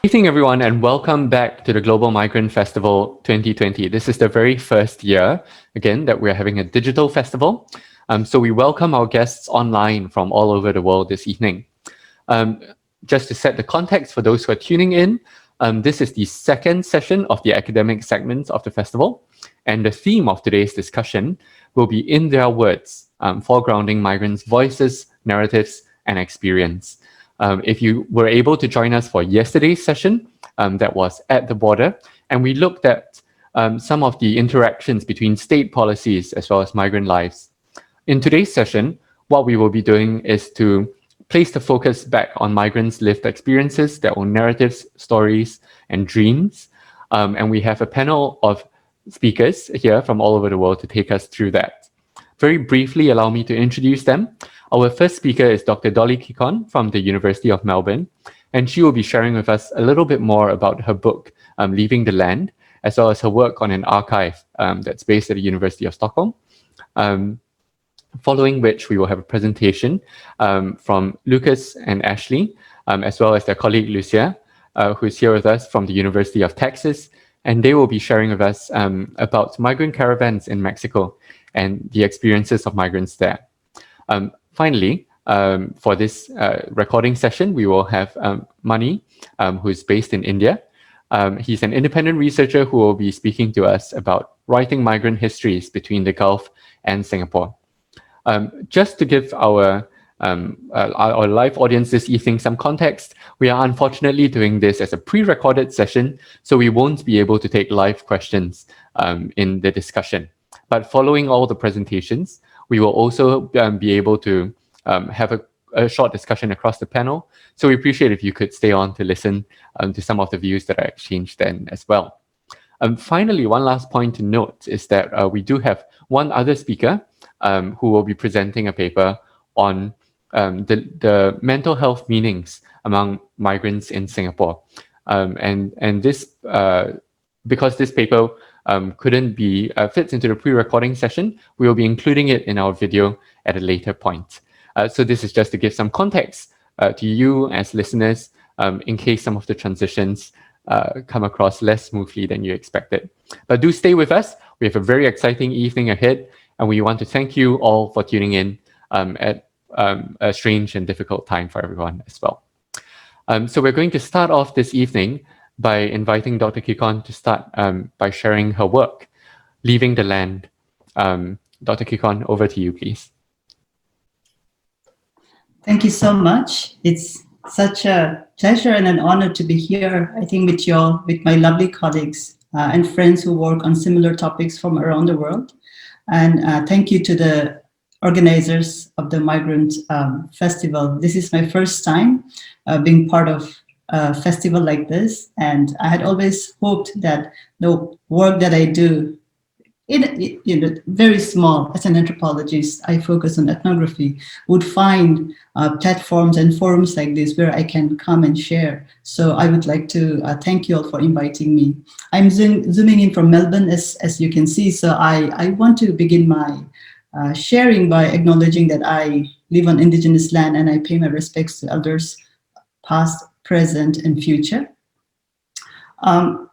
Evening, everyone, and welcome back to the Global Migrant Festival 2020. This is the very first year, again, that we're having a digital festival. So we welcome our guests online from all over the world this evening. Um, just to set the context for those who are tuning in, this is the second session of the academic segment of the festival. And the theme of today's discussion will be In Their Words, foregrounding migrants' voices, narratives, and experience. If you were able to join us for yesterday's session, that was at the border, and we looked at some of the interactions between state policies as well as migrant lives. In today's session, what we will be doing is to place the focus back on migrants' lived experiences, their own narratives, stories, and dreams. And we have a panel of speakers here from all over the world to take us through that. Very briefly, allow me to introduce them. Our first speaker is Dr. Dolly Kikon from the University of Melbourne, and she will be sharing with us a little bit more about her book, Leaving the Land, as well as her work on an archive that's based at the University of Stockholm. Following which, we will have a presentation from Lucas and Ashley, as well as their colleague Lucia, who is here with us from the University of Texas, and they will be sharing with us about migrant caravans in Mexico and the experiences of migrants there. Finally, for this recording session, we will have Mani, who is based in India. He's an independent researcher who will be speaking to us about writing migrant histories between the Gulf and Singapore. Just to give our live audience this evening some context, we are unfortunately doing this as a pre-recorded session, so we won't be able to take live questions in the discussion. But following all the presentations, we will also be able to have a short discussion across the panel. So we appreciate if you could stay on to listen to some of the views that are exchanged then as well. Finally, one last point to note is that we do have one other speaker who will be presenting a paper on the mental health meanings among migrants in Singapore. And this, because this paper couldn't be fits into the pre-recording session, we will be including it in our video at a later point. So this is just to give some context to you as listeners in case some of the transitions come across less smoothly than you expected. But do stay with us. We have a very exciting evening ahead, and we want to thank you all for tuning in at a strange and difficult time for everyone as well. So we're going to start off this evening by inviting Dr. Kikon to start by sharing her work, Leaving the Land. Dr. Kikon, over to you, please. Thank you so much. It's such a pleasure and an honor to be here, I think, with you all, with my lovely colleagues and friends who work on similar topics from around the world. And thank you to the organizers of the Migrant Festival. This is my first time being part of a festival like this, and I had always hoped that the work that I do, very small, as an anthropologist, I focus on ethnography, would find platforms and forums like this where I can come and share. So I would like to thank you all for inviting me. I'm zooming in from Melbourne, as you can see, so I want to begin my sharing by acknowledging that I live on Indigenous land and I pay my respects to elders past, present, and future. So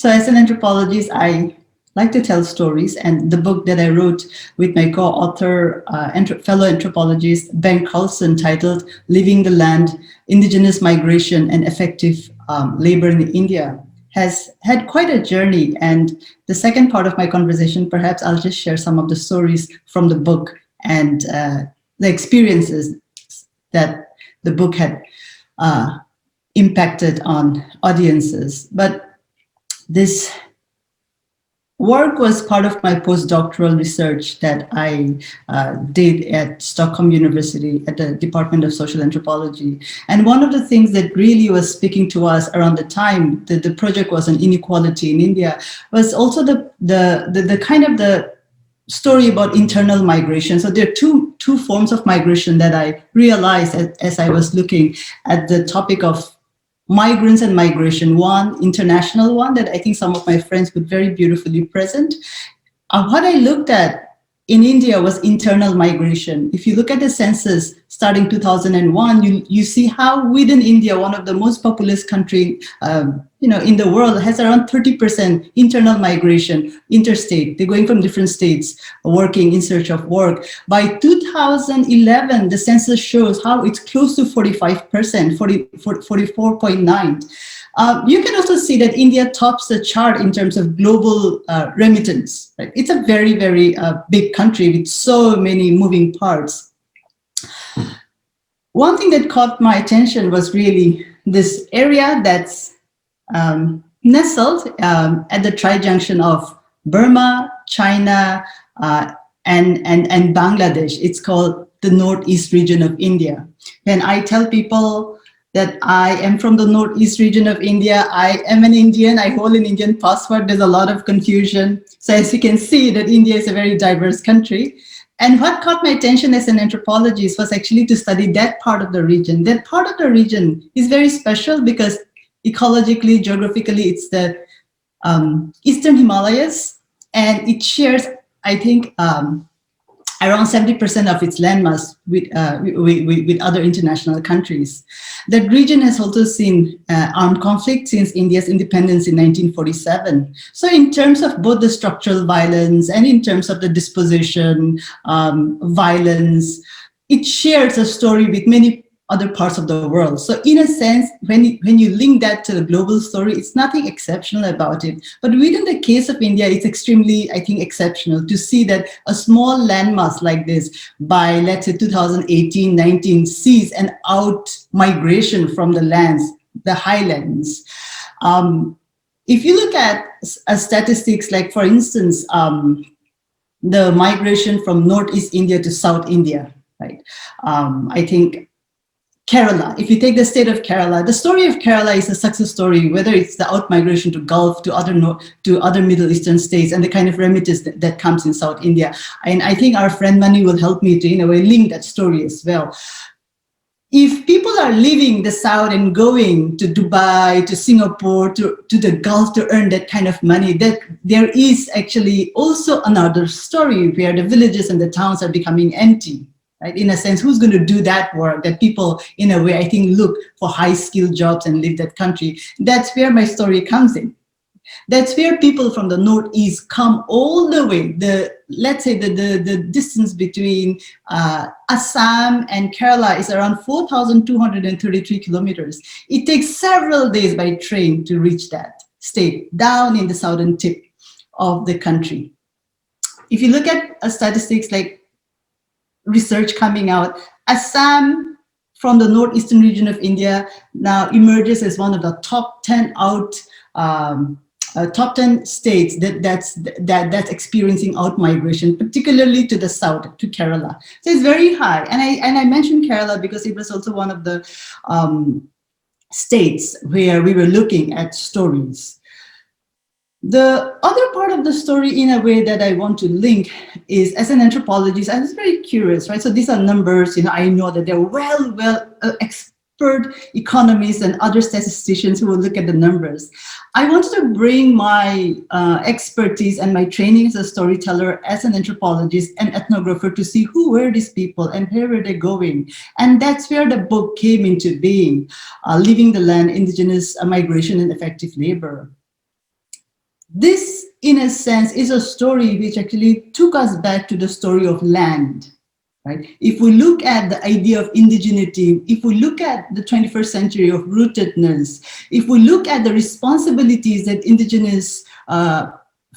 as an anthropologist, I like to tell stories, and the book that I wrote with my co-author, fellow anthropologist Ben Carlson, titled Leaving the Land, Indigenous Migration and Effective Labor in India, has had quite a journey. And the second part of my conversation, perhaps I'll just share some of the stories from the book and the experiences that the book had impacted on audiences. But this work was part of my postdoctoral research that I did at Stockholm University at the Department of Social Anthropology. And one of the things that really was speaking to us around the time that the project was on inequality in India was also the kind of the story about internal migration. So there are two forms of migration that I realized as I was looking at the topic of migrants and migration. One, international one that I think some of my friends would very beautifully present. What I looked at in India was internal migration. If you look at the census starting 2001, you see how within India, one of the most populous country, in the world, has around 30% internal migration, interstate. They're going from different states, working in search of work. By 2011, the census shows how it's close to 45%, 44.9. You can also see that India tops the chart in terms of global remittance. Right? It's a very, very big country with so many moving parts. One thing that caught my attention was really this area that's nestled at the tri-junction of Burma, China, and Bangladesh. It's called the Northeast region of India. When I tell people that I am from the Northeast region of India, I am an Indian, I hold an Indian passport, there's a lot of confusion. So as you can see, that India is a very diverse country. And what caught my attention as an anthropologist was actually to study that part of the region. That part of the region is very special because ecologically, geographically, it's the Eastern Himalayas, and it shares, I think, around 70% of its landmass with other international countries. That region has also seen armed conflict since India's independence in 1947. So in terms of both the structural violence and in terms of the disposition, violence, it shares a story with many other parts of the world. So in a sense, when you link that to the global story, it's nothing exceptional about it. But within the case of India, it's extremely, I think, exceptional to see that a small landmass like this by, let's say, 2018-19 sees an out migration from the lands, the highlands. If you look at statistics like, for instance, the migration from Northeast India to South India, right? I think Kerala, if you take the state of Kerala, the story of Kerala is a success story, whether it's the out-migration to Gulf, to other Middle Eastern states, and the kind of remittance that comes in South India. And I think our friend Mani will help me to, in a way, link that story as well. If people are leaving the South and going to Dubai, to Singapore, to the Gulf to earn that kind of money, that there is actually also another story where the villages and the towns are becoming empty. Right? In a sense, who's going to do that work that people, in a way, I think, look for high-skilled jobs and leave that country? That's where my story comes in. That's where people from the Northeast come all the way. Let's say the distance between Assam and Kerala is around 4,233 kilometers. It takes several days by train to reach that state down in the southern tip of the country. If you look at statistics like research coming out, Assam from the northeastern region of India now emerges as one of the top 10 top 10 states that's experiencing out migration, particularly to the south, to Kerala. So it's very high. And I mentioned Kerala because it was also one of the states where we were looking at stories. The other part of the story, in a way, that I want to link is, as an anthropologist, I was very curious, right? So these are numbers, I know that they're well expert economists and other statisticians who will look at the numbers. I wanted to bring my expertise and my training as a storyteller, as an anthropologist and ethnographer, to see who were these people and where were they going. And that's where the book came into being, Leaving the Land, Indigenous Migration and Effective Labor. This, in a sense, is a story which actually took us back to the story of land, right? If we look at the idea of indigeneity, if we look at the 21st century of rootedness, if we look at the responsibilities that indigenous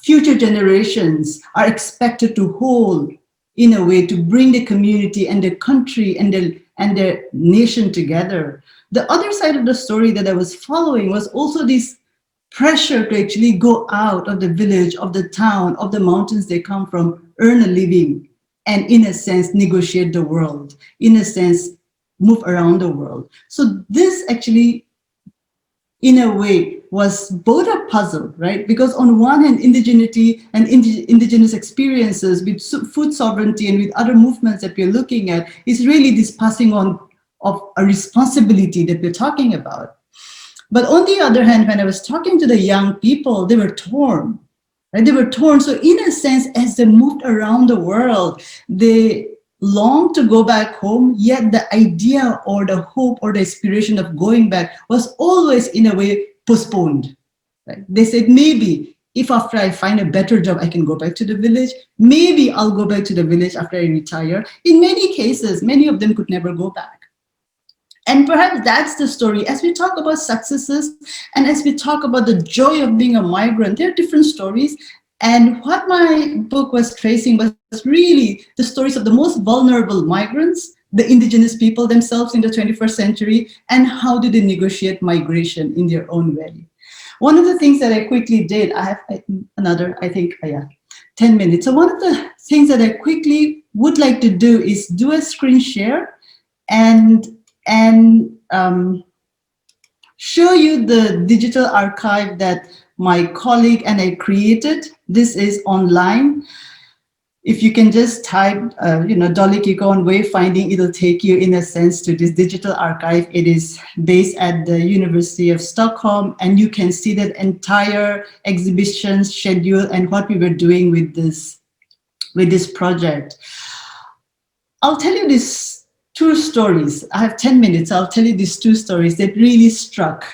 future generations are expected to hold, in a way, to bring the community and the country and their nation together. The other side of the story that I was following was also this pressure to actually go out of the village, of the town, of the mountains they come from, earn a living, and in a sense, negotiate the world, in a sense, move around the world. So this actually, in a way, was both a puzzle, right? Because on one hand, indigeneity and indigenous experiences with food sovereignty and with other movements that we're looking at is really this passing on of a responsibility that we're talking about. But on the other hand, when I was talking to the young people, they were torn. right? They were torn. So in a sense, as they moved around the world, they longed to go back home, yet the idea or the hope or the aspiration of going back was always in a way postponed. Right? They said, maybe if after I find a better job, I can go back to the village. Maybe I'll go back to the village after I retire. In many cases, many of them could never go back. And perhaps that's the story. As we talk about successes and as we talk about the joy of being a migrant, there are different stories. And what my book was tracing was really the stories of the most vulnerable migrants, the indigenous people themselves in the 21st century, and how do they negotiate migration in their own way. One of the things that I quickly did, I have another, I think, 10 minutes. So one of the things that I quickly would like to do is do a screen share and show you the digital archive that my colleague and I created. This is online. If you can just type, Dolly, Kikon, wayfinding, it'll take you in a sense to this digital archive. It is based at the University of Stockholm, and you can see that entire exhibition schedule and what we were doing with this project. I'll tell you these two stories. I have 10 minutes. I'll tell you these two stories that really struck.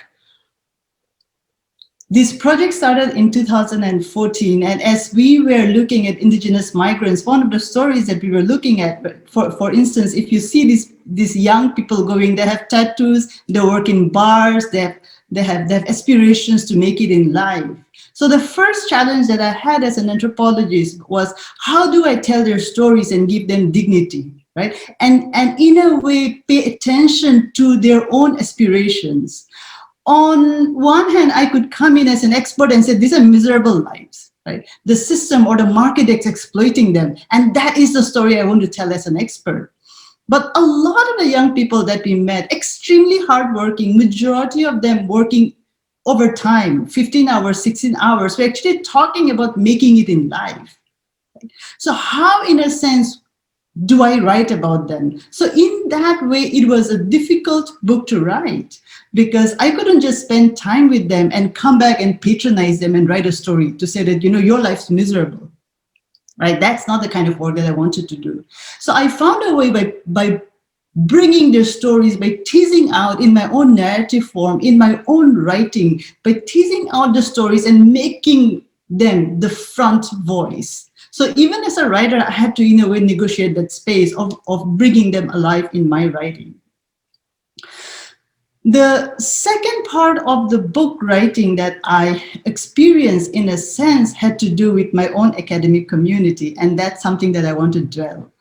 This project started in 2014, and as we were looking at indigenous migrants, one of the stories that we were looking at, for instance, if you see these young people going, they have tattoos, they work in bars, they have aspirations to make it in life. So the first challenge that I had as an anthropologist was, how do I tell their stories and give them dignity, right? And in a way, pay attention to their own aspirations. On one hand, I could come in as an expert and say, these are miserable lives, right? The system or the market is exploiting them. And that is the story I want to tell as an expert. But a lot of the young people that we met, extremely hardworking, majority of them working overtime, 15 hours, 16 hours, we're actually talking about making it in life. So how, in a sense, do I write about them? So in that way, it was a difficult book to write because I couldn't just spend time with them and come back and patronize them and write a story to say that, your life's miserable, right? That's not the kind of work that I wanted to do. So I found a way by bringing their stories, by teasing out in my own narrative form, in my own writing, by teasing out the stories and making them the front voice. So even as a writer, I had to, in a way, negotiate that space of bringing them alive in my writing. The second part of the book writing that I experienced, in a sense, had to do with my own academic community, and that's something that I want to dwell.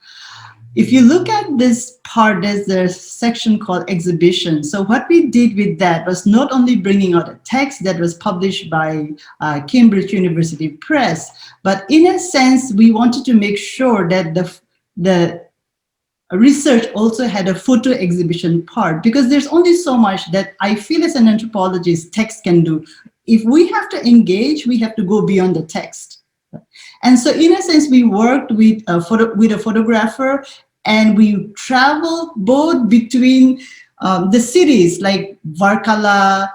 If you look at this part, there's a section called exhibition. So what we did with that was not only bringing out a text that was published by Cambridge University Press, but in a sense, we wanted to make sure that the research also had a photo exhibition part, because there's only so much that I feel as an anthropologist text can do. If we have to engage, we have to go beyond the text. And so in a sense, we worked with a photographer, and we traveled both between the cities like Varkala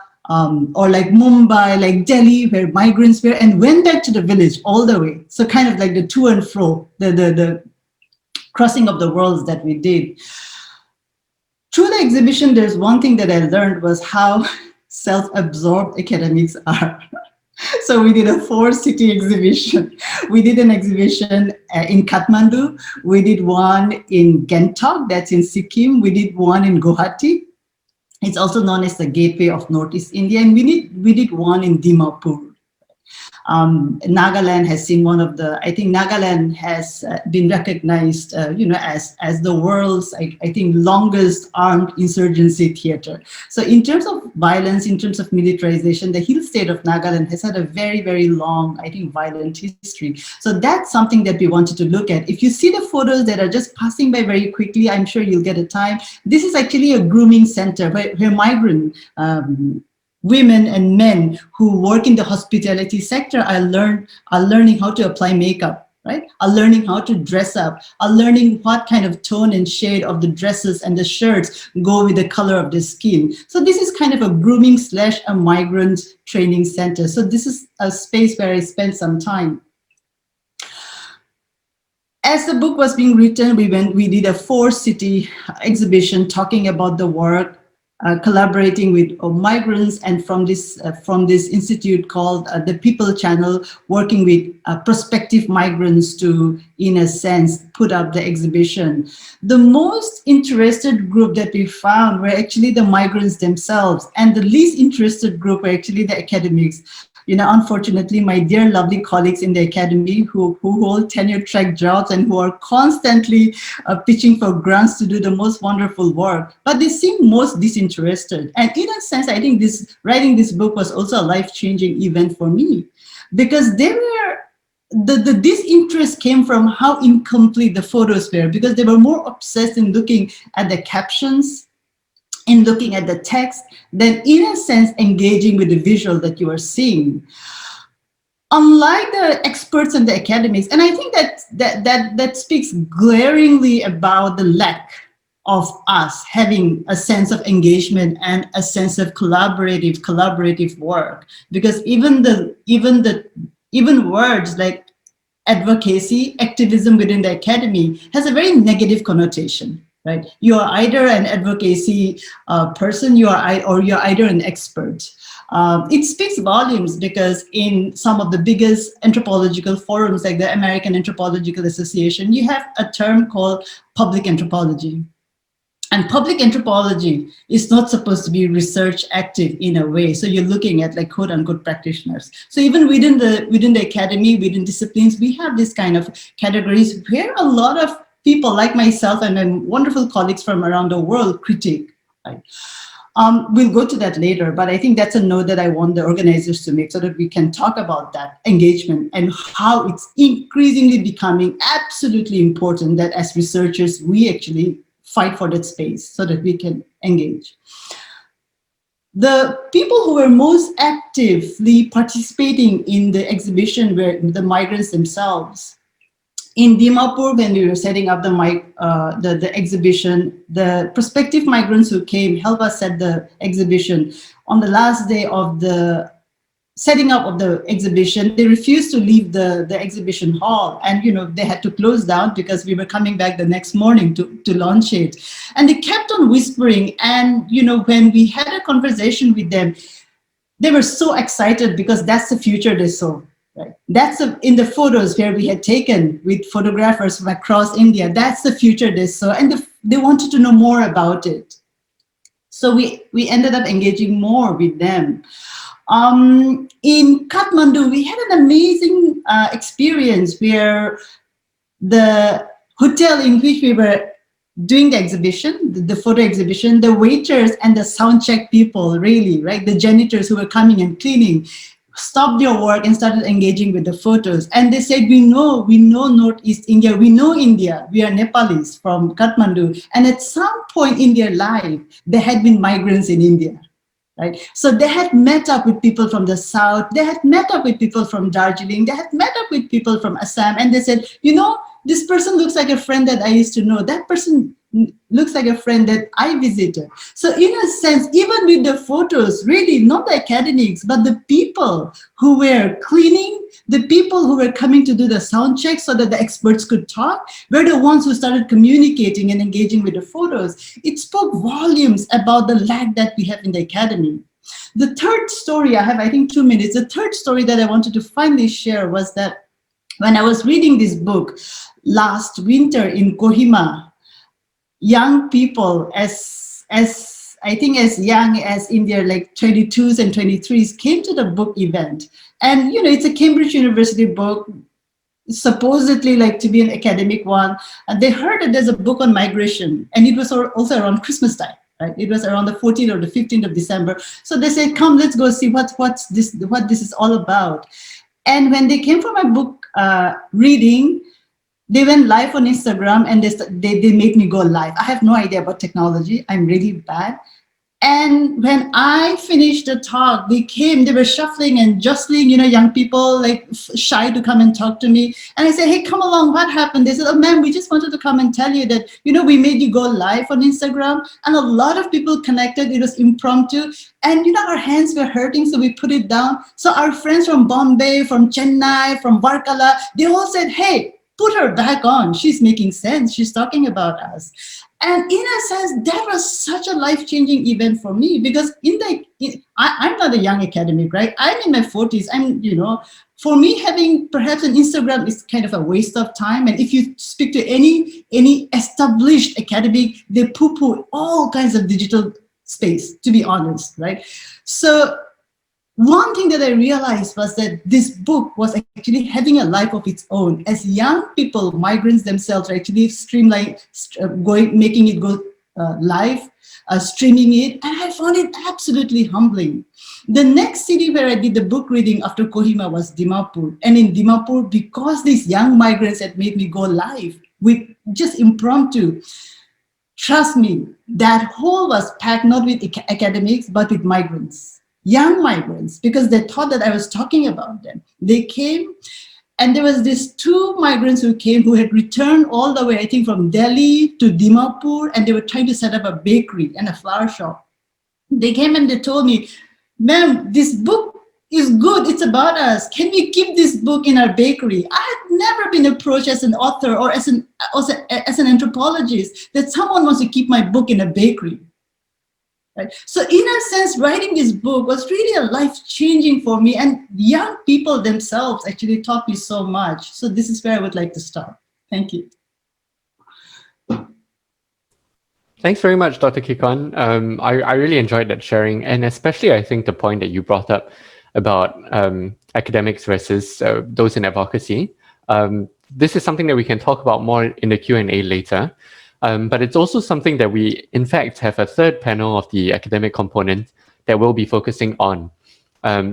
or like Mumbai, like Delhi, where migrants were, and went back to the village all the way. So kind of like the to and fro, the crossing of the worlds that we did. Through the exhibition, there's one thing that I learned was how self-absorbed academics are. So we did a 4-city exhibition. We did an exhibition in Kathmandu. We did one in Gangtok, that's in Sikkim. We did one in Guwahati. It's also known as the gateway of Northeast India. And we did one in Dimapur. Nagaland has seen one of the, I think Nagaland has been recognized, as the world's, I think, longest armed insurgency theater. So in terms of violence, in terms of militarization, the hill state of Nagaland has had a very, very long, I think, violent history. So that's something that we wanted to look at. If you see the photos that are just passing by very quickly, I'm sure you'll get a time. This is actually a grooming center where migrant women and men who work in the hospitality sector are learning how to apply makeup, right? Are learning how to dress up, are learning what kind of tone and shade of the dresses and the shirts go with the color of the skin. So this is kind of a grooming / a migrant training center. So this is a space where I spent some time. As the book was being written, we did a 4-city exhibition talking about the work, collaborating with migrants, and from this institute called the People Channel, working with prospective migrants to, in a sense, put up the exhibition. The most interested group that we found were actually the migrants themselves, and the least interested group were actually the academics. You know, unfortunately, my dear lovely colleagues in the academy who hold tenure track jobs and who are constantly pitching for grants to do the most wonderful work, but they seem most disinterested. And in a sense, I think writing this book was also a life-changing event for me, because they were, the disinterest came from how incomplete the photos were, because they were more obsessed in looking at the captions, in looking at the text, then in a sense engaging with the visual that you are seeing. Unlike the experts and the academics, and I think that speaks glaringly about the lack of us having a sense of engagement and a sense of collaborative work, because even words like advocacy, activism within the academy has a very negative connotation. Right, you are either an advocacy person, or you're either an expert. It speaks volumes, because in some of the biggest anthropological forums, like the American Anthropological Association, you have a term called public anthropology. And public anthropology is not supposed to be research active in a way. So you're looking at like quote unquote practitioners. So even within the academy, within disciplines, we have this kind of categories where a lot of people like myself and my wonderful colleagues from around the world critique. Right? We'll go to that later, but I think that's a note that I want the organizers to make, so that we can talk about that engagement and how it's increasingly becoming absolutely important that as researchers, we actually fight for that space so that we can engage. The people who were most actively participating in the exhibition were the migrants themselves. In Dimapur, when we were setting up the exhibition, the prospective migrants who came helped us set the exhibition. On the last day of the setting up of the exhibition, they refused to leave the exhibition hall, and they had to close down because we were coming back the next morning to launch it. And they kept on whispering, and when we had a conversation with them, they were so excited because that's the future they saw. Right. That's in the photos where we had taken with photographers from across India. That's the future they saw, and they wanted to know more about it. So we ended up engaging more with them. In Kathmandu, we had an amazing experience where the hotel in which we were doing the exhibition, the photo exhibition, the waiters and the sound check people, really, right, the janitors who were coming and cleaning, stopped their work and started engaging with the photos. And they said, we know Northeast India, we know India, we are Nepalis from Kathmandu. And at some point in their life, there had been migrants in India. Right? So they had met up with people from the south, they had met up with people from Darjeeling, they had met up with people from Assam, and they said, this person looks like a friend that I used to know, that person looks like a friend that I visited. So in a sense, even with the photos, really not the academics, but the people who were cleaning, the people who were coming to do the sound check so that the experts could talk, were the ones who started communicating and engaging with the photos. It spoke volumes about the lack that we have in the academy. The third story, I have, I think, 2 minutes. The third story that I wanted to finally share was that when I was reading this book last winter in Kohima, young people as I think as young as in their like 22s and 23s came to the book event. And it's a Cambridge University book, supposedly like to be an academic one. And they heard that there's a book on migration, and it was also around Christmas time. Right? It was around the 14th or the 15th of December. So they said, come, let's go see what this is all about. And when they came for my book reading, they went live on Instagram, and they made me go live. I have no idea about technology. I'm really bad. And when I finished the talk, they were shuffling and jostling, young people like shy to come and talk to me. And I said, hey, come along, what happened? They said, oh, ma'am, we just wanted to come and tell you that, we made you go live on Instagram. And a lot of people connected. It was impromptu. And, our hands were hurting, so we put it down. So our friends from Bombay, from Chennai, from Varkala, they all said, hey, put her back on. She's making sense. She's talking about us. And in a sense, that was such a life-changing event for me, because I'm not a young academic, right? I'm in my 40s. For me, having perhaps an Instagram is kind of a waste of time. And if you speak to any established academic, they poo-poo all kinds of digital space, to be honest, right? So one thing that I realized was that this book was actually having a life of its own. As young people, migrants themselves, are actually making it go live, streaming it, and I found it absolutely humbling. The next city where I did the book reading after Kohima was Dimapur. And in Dimapur, because these young migrants had made me go live with just impromptu, trust me, that hall was packed not with academics, but with migrants. Young migrants, because they thought that I was talking about them. They came, and there was these two migrants who came who had returned all the way, I think, from Delhi to Dimapur, and they were trying to set up a bakery and a flower shop. They came and they told me, ma'am, this book is good. It's about us. Can we keep this book in our bakery? I had never been approached as an author or as an anthropologist that someone wants to keep my book in a bakery. Right? So in a sense, writing this book was really a life-changing for me, and young people themselves actually taught me so much. So this is where I would like to start. Thank you. Thanks very much, Dr. Kikon. I really enjoyed that sharing, and especially I think the point that you brought up about academics versus those in advocacy. This is something that we can talk about more in the Q&A later. But it's also something that we, in fact, have a third panel of the academic component that we'll be focusing on.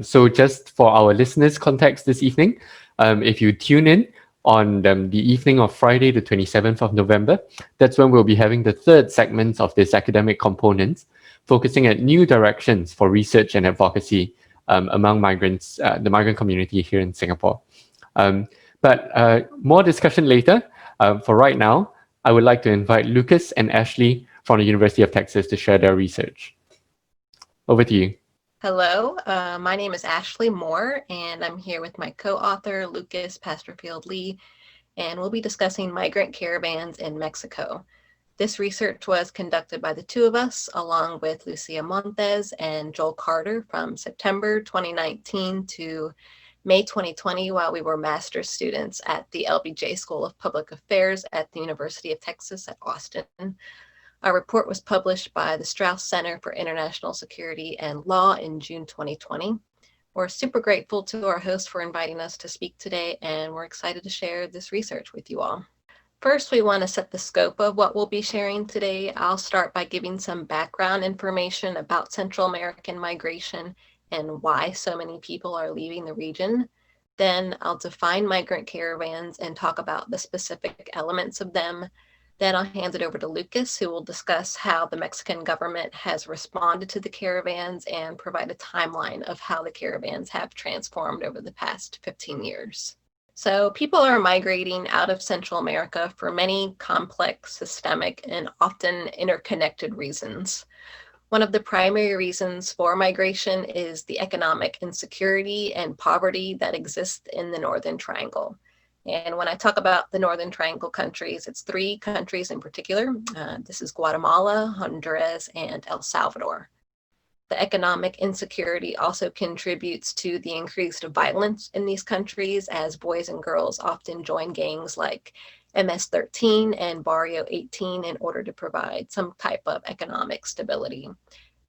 So just for our listeners' context this evening, if you tune in on the evening of Friday, the 27th of November, that's when we'll be having the third segment of this academic component, focusing at new directions for research and advocacy among migrants, the migrant community here in Singapore. But more discussion later. For right now, I would like to invite Lucas and Ashley from the University of Texas to share their research. Over to you. Hello, my name is Ashley Moore, and I'm here with my co-author, Lucas Pasterfield-Lee, and we'll be discussing migrant caravans in Mexico. This research was conducted by the two of us, along with Lucia Montes and Joel Carter, from September 2019 to May 2020, while we were master's students at the LBJ School of Public Affairs at the University of Texas at Austin. Our report was published by the Strauss Center for International Security and Law in June 2020. We're super grateful to our host for inviting us to speak today, and we're excited to share this research with you all. First, we want to set the scope of what we'll be sharing today. I'll start by giving some background information about Central American migration and why so many people are leaving the region. Then I'll define migrant caravans and talk about the specific elements of them. Then I'll hand it over to Lucas, who will discuss how the Mexican government has responded to the caravans and provide a timeline of how the caravans have transformed over the past 15 years. So people are migrating out of Central America for many complex, systemic, and often interconnected reasons. One of the primary reasons for migration is the economic insecurity and poverty that exists in the Northern Triangle. And when I talk about the Northern Triangle countries, it's three countries in particular. This is Guatemala, Honduras, and El Salvador. The economic insecurity also contributes to the increased violence in these countries, as boys and girls often join gangs like MS-13 and Barrio 18 in order to provide some type of economic stability.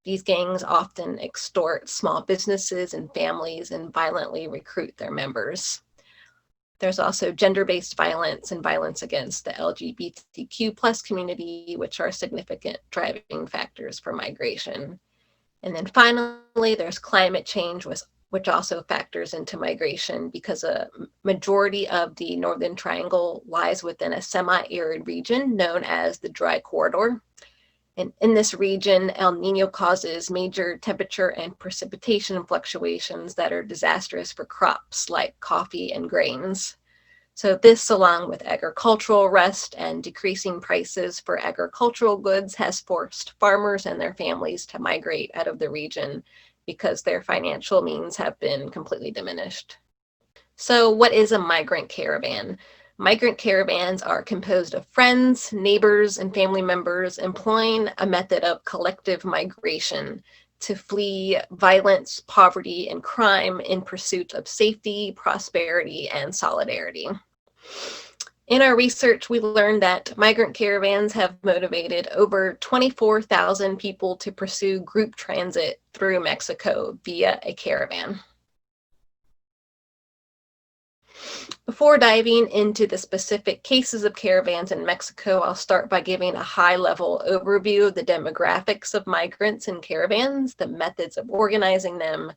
These gangs often extort small businesses and families and violently recruit their members. There's also gender-based violence and violence against the LGBTQ plus community, which are significant driving factors for migration. And then finally, there's climate change, which also factors into migration because a majority of the Northern Triangle lies within a semi-arid region known as the Dry Corridor. And in this region, El Nino causes major temperature and precipitation fluctuations that are disastrous for crops like coffee and grains. So this, along with agricultural rest and decreasing prices for agricultural goods, has forced farmers and their families to migrate out of the region because their financial means have been completely diminished. So what is a migrant caravan? Migrant caravans are composed of friends, neighbors, and family members employing a method of collective migration to flee violence, poverty, and crime in pursuit of safety, prosperity, and solidarity. In our research, we learned that migrant caravans have motivated over 24,000 people to pursue group transit through Mexico via a caravan. Before diving into the specific cases of caravans in Mexico, I'll start by giving a high-level overview of the demographics of migrants and caravans, the methods of organizing them,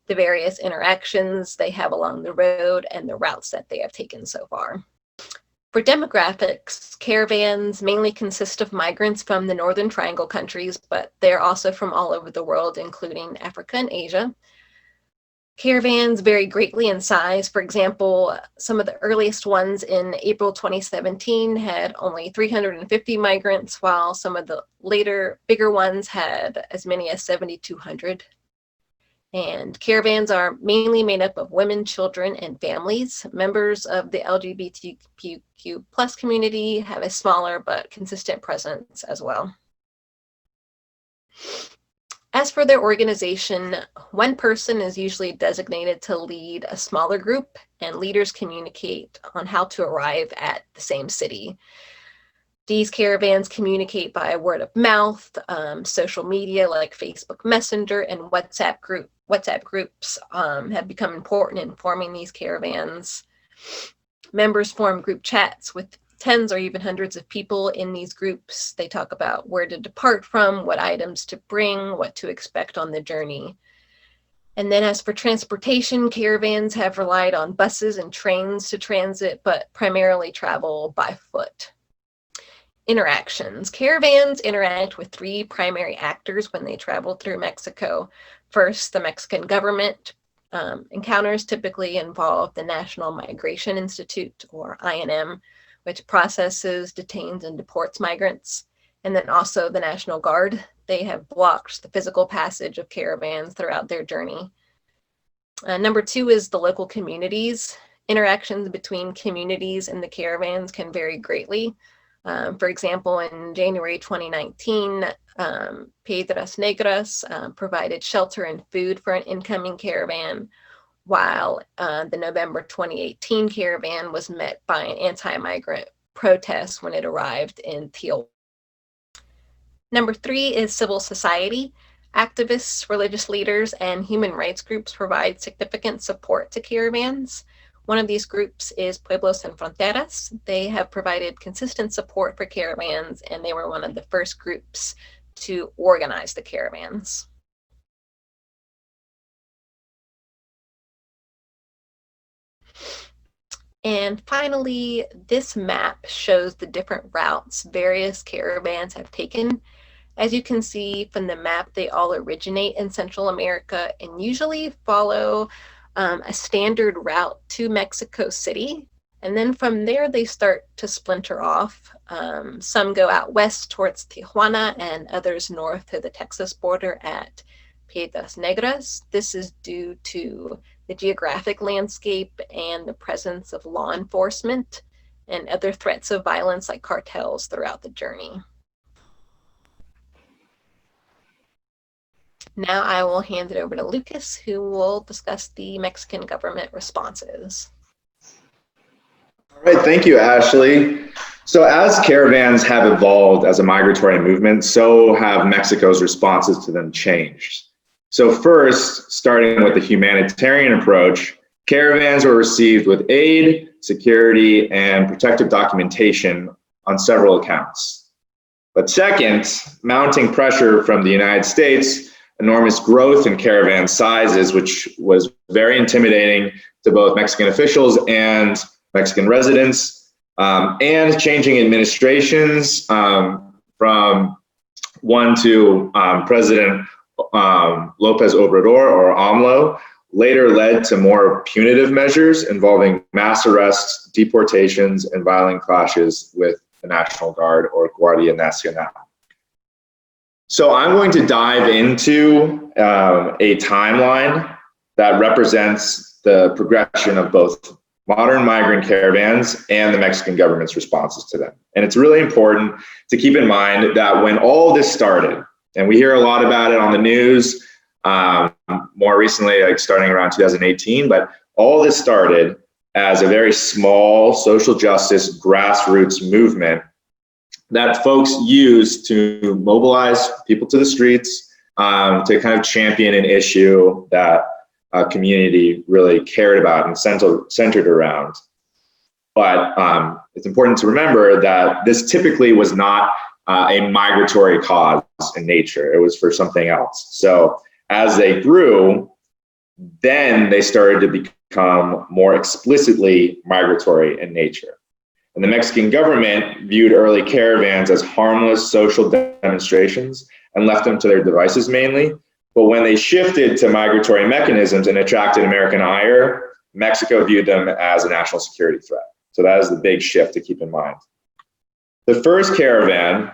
the various interactions they have along the road, and the routes that they have taken so far. For demographics, caravans mainly consist of migrants from the Northern Triangle countries, but they're also from all over the world, including Africa and Asia. Caravans vary greatly in size. For example, some of the earliest ones in April 2017 had only 350 migrants, while some of the later bigger ones had as many as 7,200. And caravans are mainly made up of women, children, and families. Members of the LGBTQ plus community have a smaller but consistent presence as well. As for their organization, one person is usually designated to lead a smaller group, and leaders communicate on how to arrive at the same city. These caravans communicate by word of mouth, social media like Facebook Messenger and WhatsApp groups have become important in forming these caravans. Members form group chats with tens or even hundreds of people in these groups. They talk about where to depart from, what items to bring, what to expect on the journey. And then as for transportation, caravans have relied on buses and trains to transit, but primarily travel by foot. Interactions. Caravans interact with three primary actors when they travel through Mexico. First, the Mexican government. Encounters typically involve the National Migration Institute, or INM, which processes, detains, and deports migrants. And then also the National Guard. They have blocked the physical passage of caravans throughout their journey. Number two is the local communities. Interactions between communities and the caravans can vary greatly. For example, in January 2019, Piedras Negras provided shelter and food for an incoming caravan, while the November 2018 caravan was met by an anti-migrant protest when it arrived in Tijuana. Number three is civil society. Activists, religious leaders, and human rights groups provide significant support to caravans. One of these groups is Pueblos Sin Fronteras. They have provided consistent support for caravans, and they were one of the first groups to organize the caravans. And finally, this map shows the different routes various caravans have taken. As you can see from the map, they all originate in Central America and usually follow a standard route to Mexico City. And then from there, they start to splinter off. Some go out west towards Tijuana and others north to the Texas border at Piedras Negras. This is due to the geographic landscape and the presence of law enforcement and other threats of violence like cartels throughout the journey. Now I will hand it over to Lucas, who will discuss the Mexican government responses. All right, thank you, Ashley. So as caravans have evolved as a migratory movement, so have Mexico's responses to them changed. So first, starting with the humanitarian approach, caravans were received with aid, security, and protective documentation on several accounts. But second, mounting pressure from the United States, enormous growth in caravan sizes, which was very intimidating to both Mexican officials and Mexican residents, and changing administrations from one to President Lopez Obrador, or AMLO, later led to more punitive measures involving mass arrests, deportations, and violent clashes with the National Guard, or Guardia Nacional. So I'm going to dive into a timeline that represents the progression of both modern migrant caravans and the Mexican government's responses to them. And it's really important to keep in mind that when all this started, and we hear a lot about it on the news, more recently, like starting around 2018, but all this started as a very small social justice grassroots movement that folks used to mobilize people to the streets, to kind of champion an issue that a community really cared about and centered around. But it's important to remember that this typically was not a migratory cause in nature. It was for something else. So as they grew, then they started to become more explicitly migratory in nature. And the Mexican government viewed early caravans as harmless social demonstrations and left them to their devices mainly. But when they shifted to migratory mechanisms and attracted American ire, Mexico viewed them as a national security threat. So that is the big shift to keep in mind. The first caravan,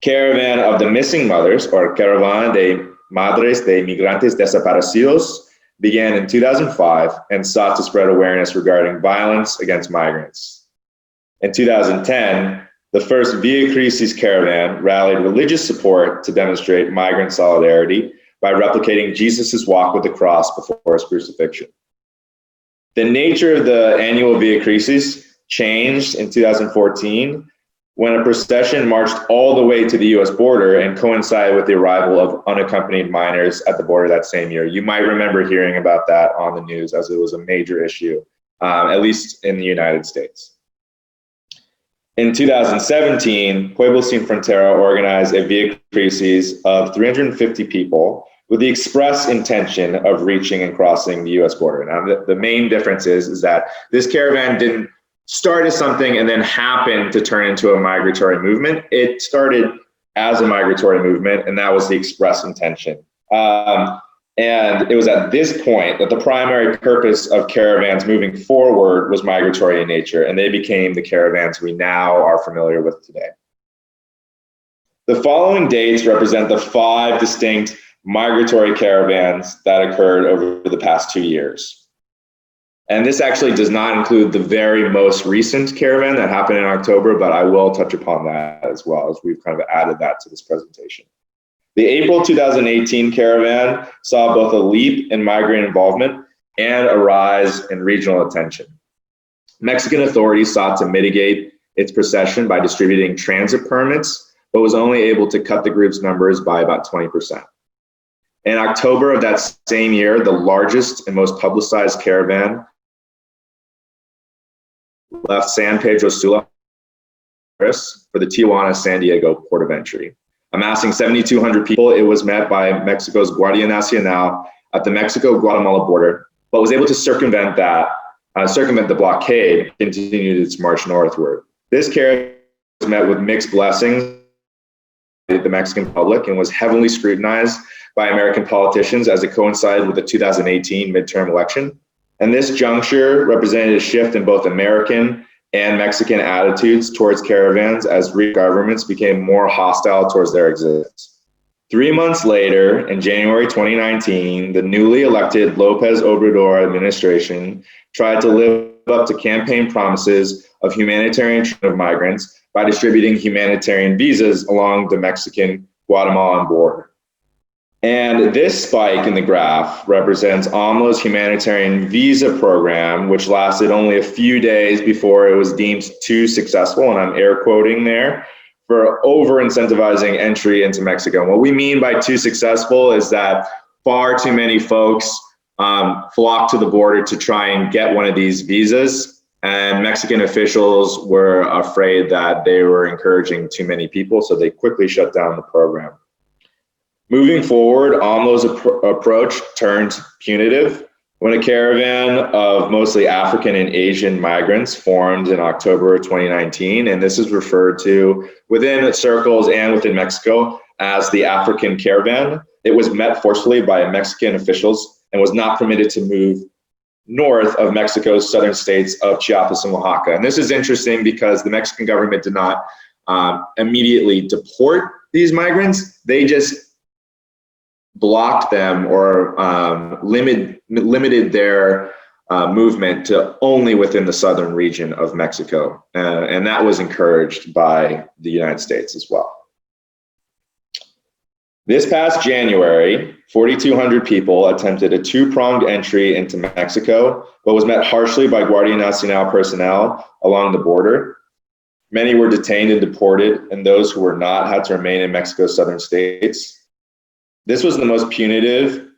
Caravan of the Missing Mothers, or Caravan de Madres de Migrantes Desaparecidos, began in 2005 and sought to spread awareness regarding violence against migrants. In 2010, the first Via Crucis caravan rallied religious support to demonstrate migrant solidarity by replicating Jesus' walk with the cross before his crucifixion. The nature of the annual Via Crucis changed in 2014 when a procession marched all the way to the US border and coincided with the arrival of unaccompanied minors at the border that same year. You might remember hearing about that on the news, as it was a major issue, at least in the United States. In 2017, Pueblo Sin Frontera organized a Via Crucis of 350 people with the express intention of reaching and crossing the US border. Now, the main difference is that this caravan didn't start as something and then happened to turn into a migratory movement. It started as a migratory movement, and that was the express intention. And it was at this point that the primary purpose of caravans moving forward was migratory in nature, and they became the caravans we now are familiar with today. The following dates represent the 5 distinct migratory caravans that occurred over the past 2 years. And this actually does not include the very most recent caravan that happened in October, but I will touch upon that as well, as we've kind of added that to this presentation. The April 2018 caravan saw both a leap in migrant involvement and a rise in regional attention. Mexican authorities sought to mitigate its procession by distributing transit permits, but was only able to cut the group's numbers by about 20%. In October of that same year, the largest and most publicized caravan left San Pedro Sula for the Tijuana-San Diego port of entry. Amassing 7,200 people, it was met by Mexico's Guardia Nacional at the Mexico-Guatemala border, but was able to circumvent the blockade, and continued its march northward. This caravan was met with mixed blessings by the Mexican public and was heavily scrutinized by American politicians as it coincided with the 2018 midterm election. And this juncture represented a shift in both American and Mexican attitudes towards caravans as governments became more hostile towards their existence. 3 months later, in January 2019, the newly elected Lopez Obrador administration tried to live up to campaign promises of humanitarian treatment of migrants by distributing humanitarian visas along the Mexican-Guatemalan border. And this spike in the graph represents AMLO's humanitarian visa program, which lasted only a few days before it was deemed too successful, and I'm air quoting there, for over-incentivizing entry into Mexico. And what we mean by too successful is that far too many folks flocked to the border to try and get one of these visas, and Mexican officials were afraid that they were encouraging too many people, so they quickly shut down the program. Moving forward, AMLO's approach turned punitive when a caravan of mostly African and Asian migrants formed in October 2019, and this is referred to within circles and within Mexico as the African Caravan. It was met forcefully by Mexican officials and was not permitted to move north of Mexico's southern states of Chiapas and Oaxaca. And this is interesting because the Mexican government did not immediately deport these migrants. They just blocked them or limited their movement to only within the southern region of Mexico. And that was encouraged by the United States as well. This past January, 4,200 people attempted a two-pronged entry into Mexico, but was met harshly by Guardia Nacional personnel along the border. Many were detained and deported, and those who were not had to remain in Mexico's southern states. This was the most punitive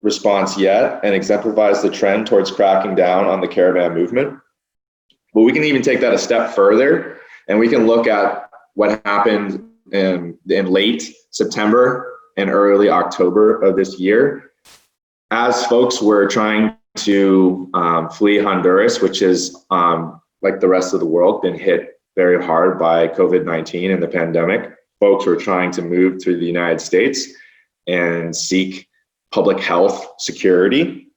response yet and exemplifies the trend towards cracking down on the caravan movement. But we can even take that a step further, and we can look at what happened in late September and early October of this year. As folks were trying to flee Honduras, which is like the rest of the world, been hit very hard by COVID-19 and the pandemic. Folks were trying to move to the United States and seek public health security.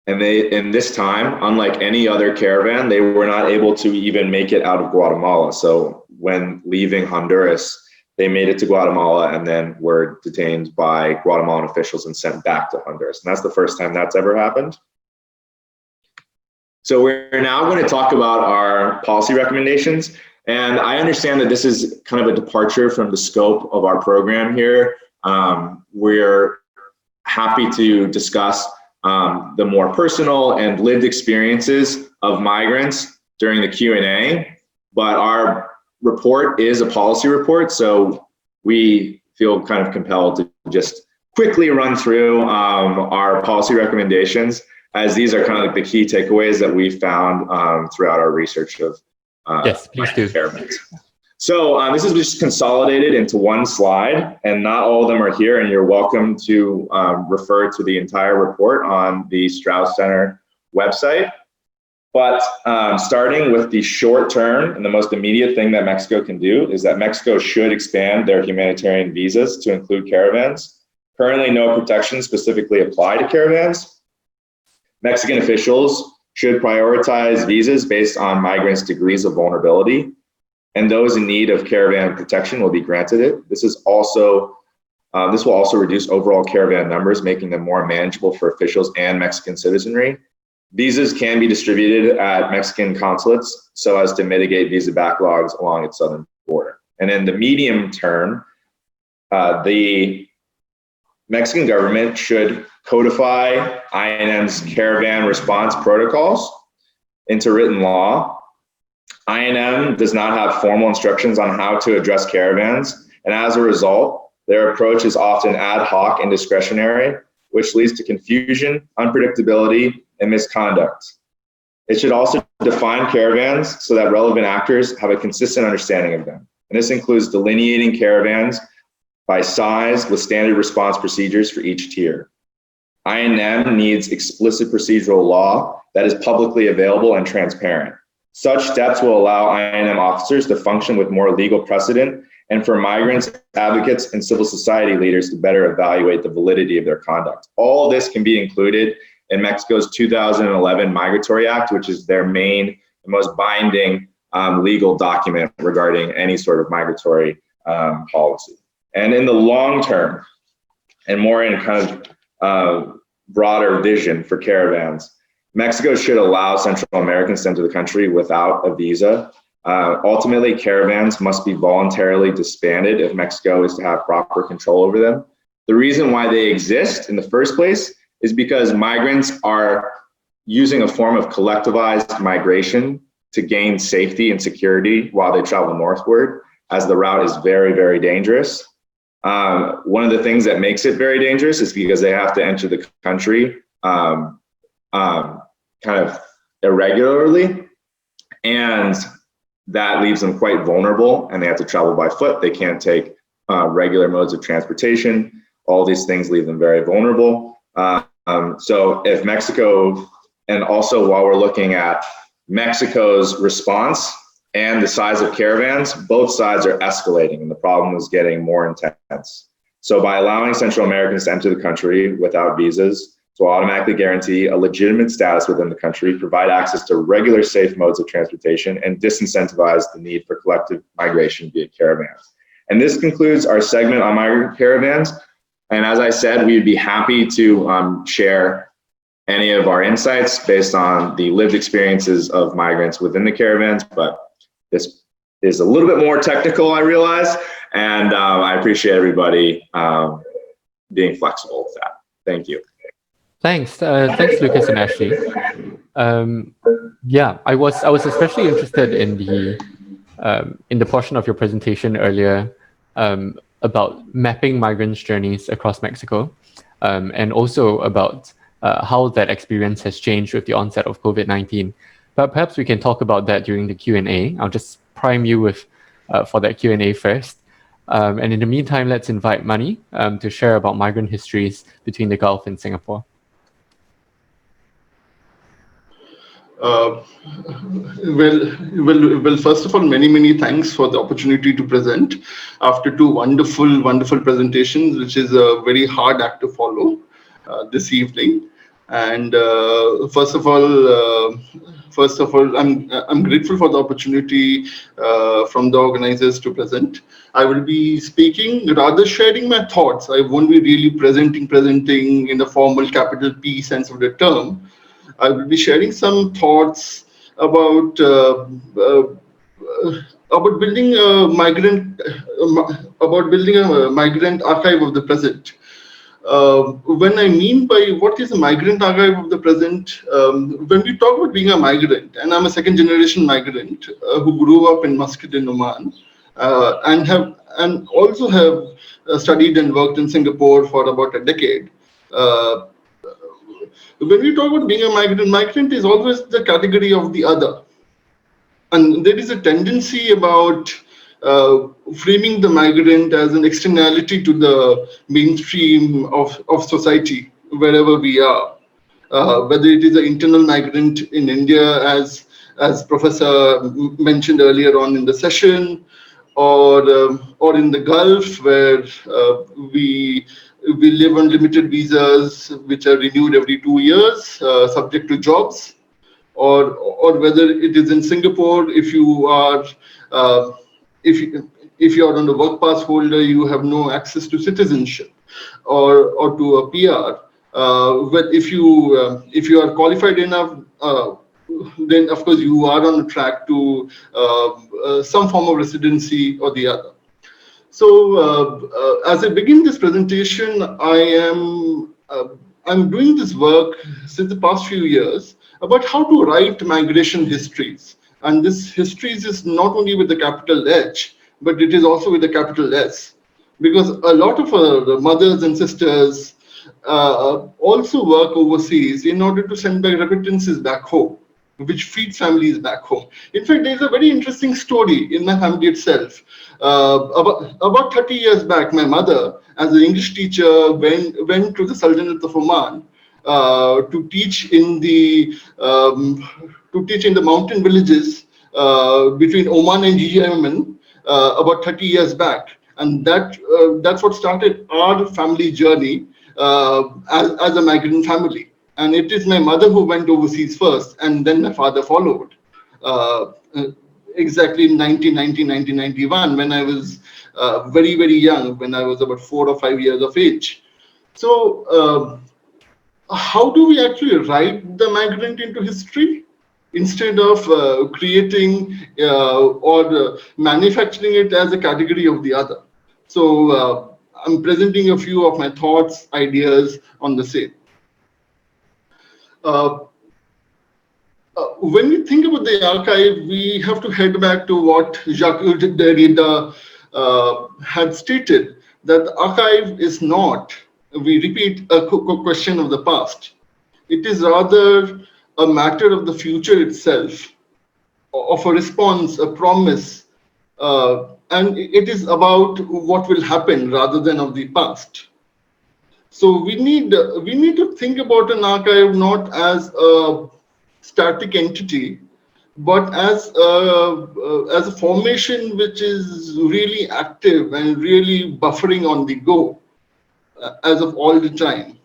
And in this time, unlike any other caravan, they were not able to even make it out of Guatemala. So when leaving Honduras, they made it to Guatemala and then were detained by Guatemalan officials and sent back to Honduras. And that's the first time that's ever happened. So we're now going to talk about our policy recommendations. And I understand that this is kind of a departure from the scope of our program here. We're happy to discuss the more personal and lived experiences of migrants during the Q&A, but our report is a policy report, so we feel kind of compelled to just quickly run through our policy recommendations, as these are kind of like the key takeaways that we found throughout our research of yes, please do. Caravans. So this is just consolidated into one slide, and not all of them are here, and you're welcome to refer to the entire report on the Strauss Center website. But starting with the short term and the most immediate thing that Mexico can do is that Mexico should expand their humanitarian visas to include caravans. Currently, no protections specifically apply to caravans. Mexican officials should prioritize visas based on migrants' degrees of vulnerability, and those in need of caravan protection will be granted it. This will also reduce overall caravan numbers, making them more manageable for officials and Mexican citizenry. Visas can be distributed at Mexican consulates so as to mitigate visa backlogs along its southern border. And in the medium term, the Mexican government should codify INM's caravan response protocols into written law. INM does not have formal instructions on how to address caravans, and as a result, their approach is often ad hoc and discretionary, which leads to confusion, unpredictability, and misconduct. It should also define caravans so that relevant actors have a consistent understanding of them. And this includes delineating caravans by size with standard response procedures for each tier. INM needs explicit procedural law that is publicly available and transparent. Such steps will allow INM officers to function with more legal precedent and for migrants, advocates, and civil society leaders to better evaluate the validity of their conduct. All this can be included in Mexico's 2011 Migratory Act, which is their main and most binding legal document regarding any sort of migratory policy. And in the long term, and more in kind of broader vision for caravans, Mexico should allow Central Americans to enter the country without a visa. Ultimately, caravans must be voluntarily disbanded if Mexico is to have proper control over them. The reason why they exist in the first place is because migrants are using a form of collectivized migration to gain safety and security while they travel northward, as the route is very, very dangerous. One of the things that makes it very dangerous is because they have to enter the country kind of irregularly, and that leaves them quite vulnerable, and they have to travel by foot. They can't take regular modes of transportation. All these things leave them very vulnerable. So if Mexico, and also while we're looking at Mexico's response and the size of caravans, both sides are escalating and the problem is getting more intense. So by allowing Central Americans to enter the country without visas, to automatically guarantee a legitimate status within the country, provide access to regular safe modes of transportation, and disincentivize the need for collective migration via caravans. And this concludes our segment on migrant caravans. And as I said, we'd be happy to share any of our insights based on the lived experiences of migrants within the caravans, but this is a little bit more technical, I realize, and I appreciate everybody being flexible with that. Thank you. Thanks, thanks, Lucas and Ashley. Yeah, I was especially interested in the portion of your presentation earlier about mapping migrants' journeys across Mexico, and also about how that experience has changed with the onset of COVID-19. But perhaps we can talk about that during the Q&A. I'll just prime you with for that Q&A first. And in the meantime, let's invite Mani to share about migrant histories between the Gulf and Singapore. Well, first of all, many thanks for the opportunity to present after two wonderful presentations, which is a very hard act to follow this evening. And first of all, I'm grateful for the opportunity from the organizers to present. I will be speaking, rather sharing my thoughts. I won't be really presenting in the formal capital P sense of the term. I will be sharing some thoughts about building a migrant archive of the present. When I mean by what is a migrant archive of the present, when we talk about being a migrant, and I'm a second generation migrant who grew up in Muscat in Oman, and also have studied and worked in Singapore for about a decade. When we talk about being a migrant is always the category of the other. And there is a tendency about framing the migrant as an externality to the mainstream of society, wherever we are. Whether it is an internal migrant in India, as Professor mentioned earlier on in the session, or in the Gulf, where we live on limited visas, which are renewed every 2 years, subject to jobs, or whether it is in Singapore, if you are if you are on the work pass holder, you have no access to citizenship or to a PR. But if you are qualified enough, then of course you are on the track to some form of residency or the other. So as I begin this presentation, I'm doing this work since the past few years about how to write migration histories. And this histories is not only with the capital H, but it is also with the capital S. Because a lot of the mothers and sisters also work overseas in order to send back remittances back home, which feeds families back home. In fact, there's a very interesting story in my family itself. About 30 years back, my mother, as an English teacher, went to the Sultanate of Oman to teach in the mountain villages between Oman and Yemen about 30 years back, and that's what started our family journey as a migrant family. And it is my mother who went overseas first, and then my father followed. Exactly in 1991, when I was very young, when I was about 4 or 5 years of age. So how do we actually write the migrant into history instead of creating or manufacturing it as a category of the other? So I'm presenting a few of my thoughts, ideas on the same. When we think about the archive, we have to head back to what Jacques Derrida had stated, that the archive is not, we repeat, a question of the past. It is rather a matter of the future itself, of a response, a promise, and it is about what will happen rather than of the past. So we need to think about an archive not as a static entity, but as a formation which is really active and really buffering on the go as of all the time.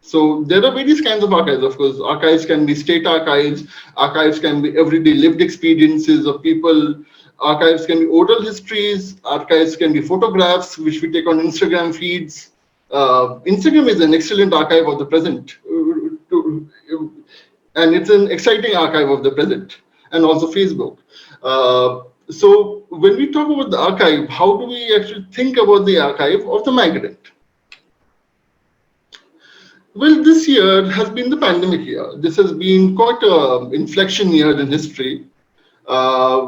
So there are various kinds of archives, of course. Archives can be state archives can be everyday lived experiences of people, archives can be oral histories, archives can be photographs, which we take on Instagram feeds. Instagram is an excellent archive of the present, and it's an exciting archive of the present, and also Facebook. So when we talk about the archive, how do we actually think about the archive of the migrant? Well, this year has been the pandemic year. This has been quite an inflection year in history,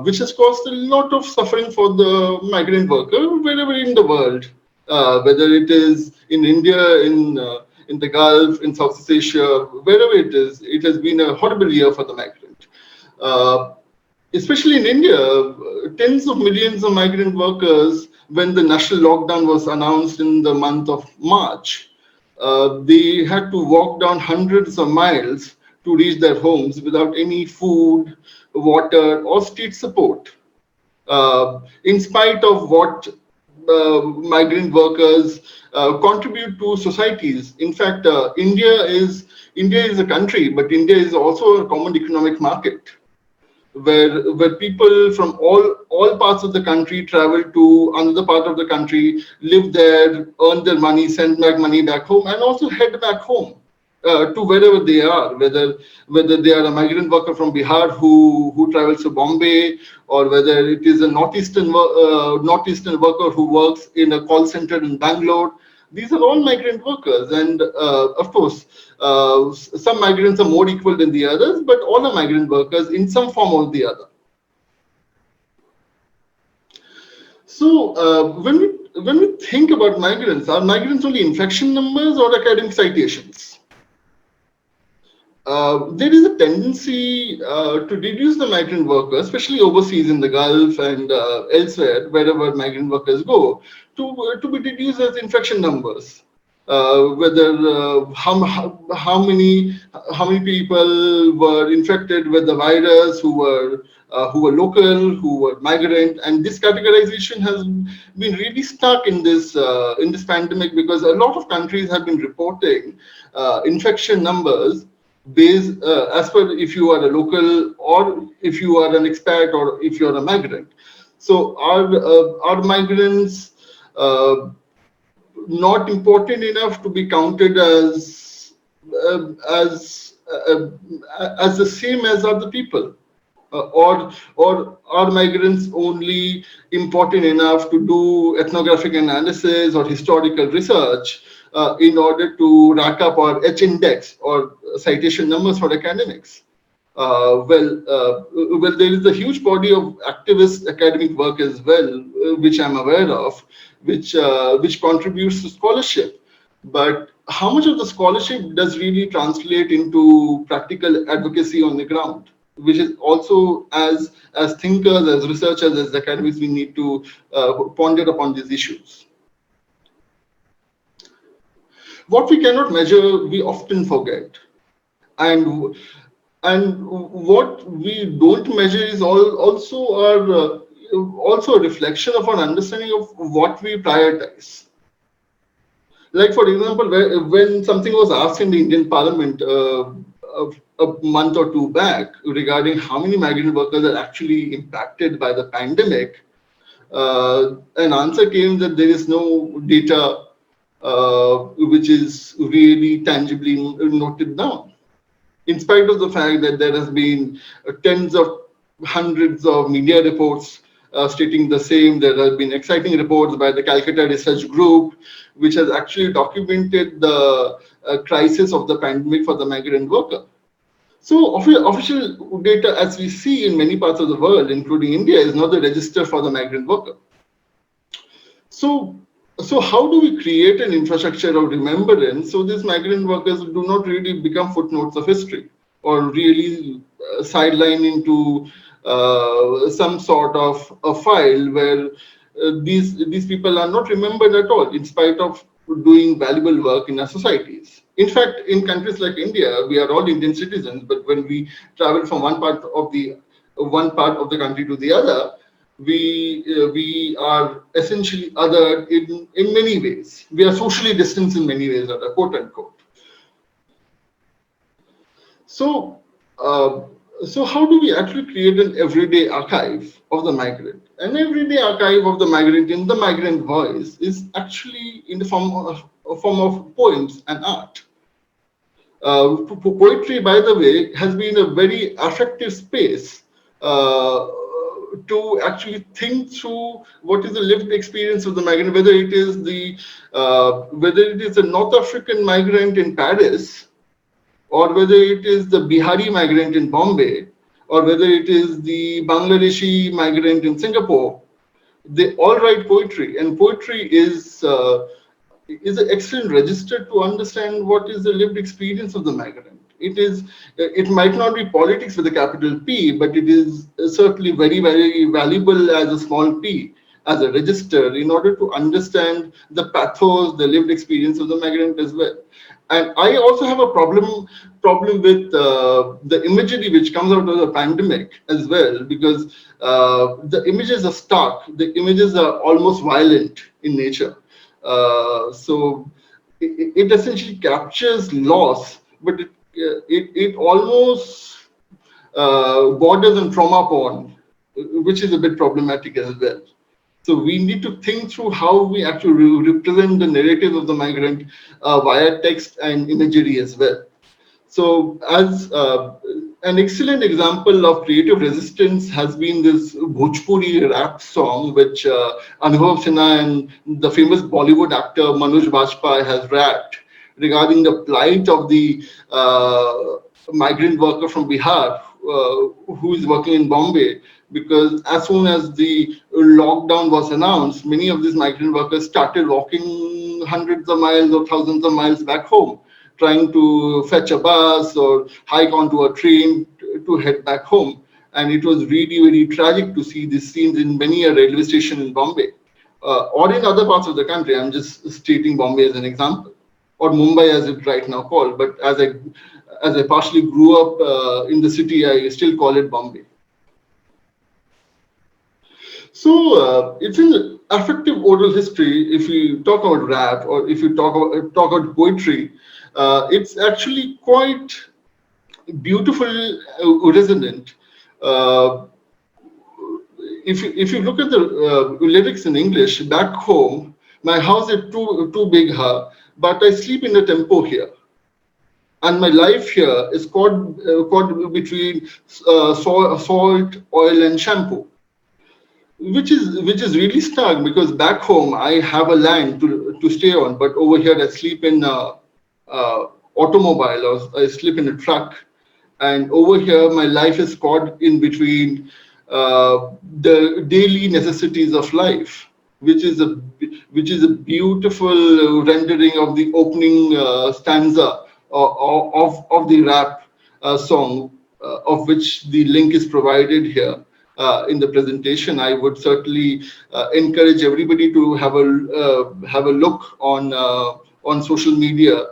which has caused a lot of suffering for the migrant worker wherever in the world, whether it is in India, in the Gulf, in Southeast Asia, wherever it is. It has been a horrible year for the migrant. Especially in India, tens of millions of migrant workers, when the national lockdown was announced in the month of March, they had to walk down hundreds of miles to reach their homes without any food, water, or street support. In spite of what migrant workers contribute to societies. In fact, India is a country, but India is also a common economic market, where people from all parts of the country travel to another part of the country, live there, earn their money, send back money back home, and also head back home to wherever they are, whether they are a migrant worker from Bihar who travels to Bombay, or whether it is a northeastern worker who works in a call center in Bangalore. These are all migrant workers, and of course, some migrants are more equal than the others, but all are migrant workers in some form or the other. So when we think about migrants, are migrants only infection numbers or academic citations? There is a tendency to reduce the migrant workers, especially overseas in the Gulf and elsewhere, wherever migrant workers go, to be reduced as infection numbers. Whether how many people were infected with the virus, who were local, who were migrant, and this categorization has been really stuck in this pandemic, because a lot of countries have been reporting infection numbers based as per if you are a local, or if you are an expat, or if you are a migrant. So are migrants not important enough to be counted as the same as other people, or are migrants only important enough to do ethnographic analysis or historical research in order to rack up our H-index or citation numbers for academics? Well, there is a huge body of activist academic work as well, which I'm aware of, which contributes to scholarship. But how much of the scholarship does really translate into practical advocacy on the ground? Which is also, as thinkers, as researchers, as academics, we need to ponder upon these issues. What we cannot measure, we often forget, and what we don't measure is also a reflection of our understanding of what we prioritize. Like, for example, when something was asked in the Indian Parliament a month or two back regarding how many migrant workers are actually impacted by the pandemic, an answer came that there is no data which is really tangibly noted down, in spite of the fact that there has been tens of hundreds of media reports stating the same. There have been exciting reports by the Calcutta Research Group, which has actually documented the crisis of the pandemic for the migrant worker. So official data, as we see in many parts of the world, including India, is not the register for the migrant worker. So how do we create an infrastructure of remembrance so these migrant workers do not really become footnotes of history, or really sideline into some sort of a file where these people are not remembered at all, in spite of doing valuable work in our societies. In fact, in countries like India, we are all Indian citizens, but when we travel from one part of the country to the other, we are essentially othered in many ways. We are socially distanced in many ways, quote unquote. So, so how do we actually create an everyday archive of the migrant? An everyday archive of the migrant in the migrant voice is actually in the form of poems and art. Poetry, by the way, has been a very effective space to actually think through what is the lived experience of the migrant, whether it is a North African migrant in Paris, or whether it is the Bihari migrant in Bombay, or whether it is the Bangladeshi migrant in Singapore. They all write poetry, and poetry is an excellent register to understand what is the lived experience of the migrant. It might not be politics with a capital P, but it is certainly very, very valuable as a small p, as a register, in order to understand the pathos, the lived experience of the migrant as well. And I also have a problem with the imagery which comes out of the pandemic as well, because the images are stark, the images are almost violent in nature. So it essentially captures loss, but it almost borders on trauma porn, which is a bit problematic as well. So we need to think through how we actually represent the narrative of the migrant via text and imagery as well. So as an excellent example of creative resistance has been this Bhojpuri rap song, which Anubhav Sinha and the famous Bollywood actor Manoj Bajpayee has rapped regarding the plight of the migrant worker from Bihar who is working in Bombay. Because as soon as the lockdown was announced, many of these migrant workers started walking hundreds of miles or thousands of miles back home, trying to fetch a bus or hike onto a train to head back home. And it was really, really tragic to see these scenes in many a railway station in Bombay or in other parts of the country. I'm just stating Bombay as an example, or Mumbai as it right now called. But as I partially grew up in the city, I still call it Bombay. So it's an affective oral history. If you talk about rap or if you talk about poetry, it's actually quite beautiful, resonant. If you look at the lyrics in English, back home, my house is too big, but I sleep in a tempo here. And my life here is caught between salt, oil, and shampoo. Which is really stark, because back home I have a land to stay on, but over here I sleep in automobile, or I sleep in a truck, and over here my life is caught in between the daily necessities of life, which is a beautiful rendering of the opening stanza of the rap song, of which the link is provided here. In the presentation, I would certainly encourage everybody to have a look on social media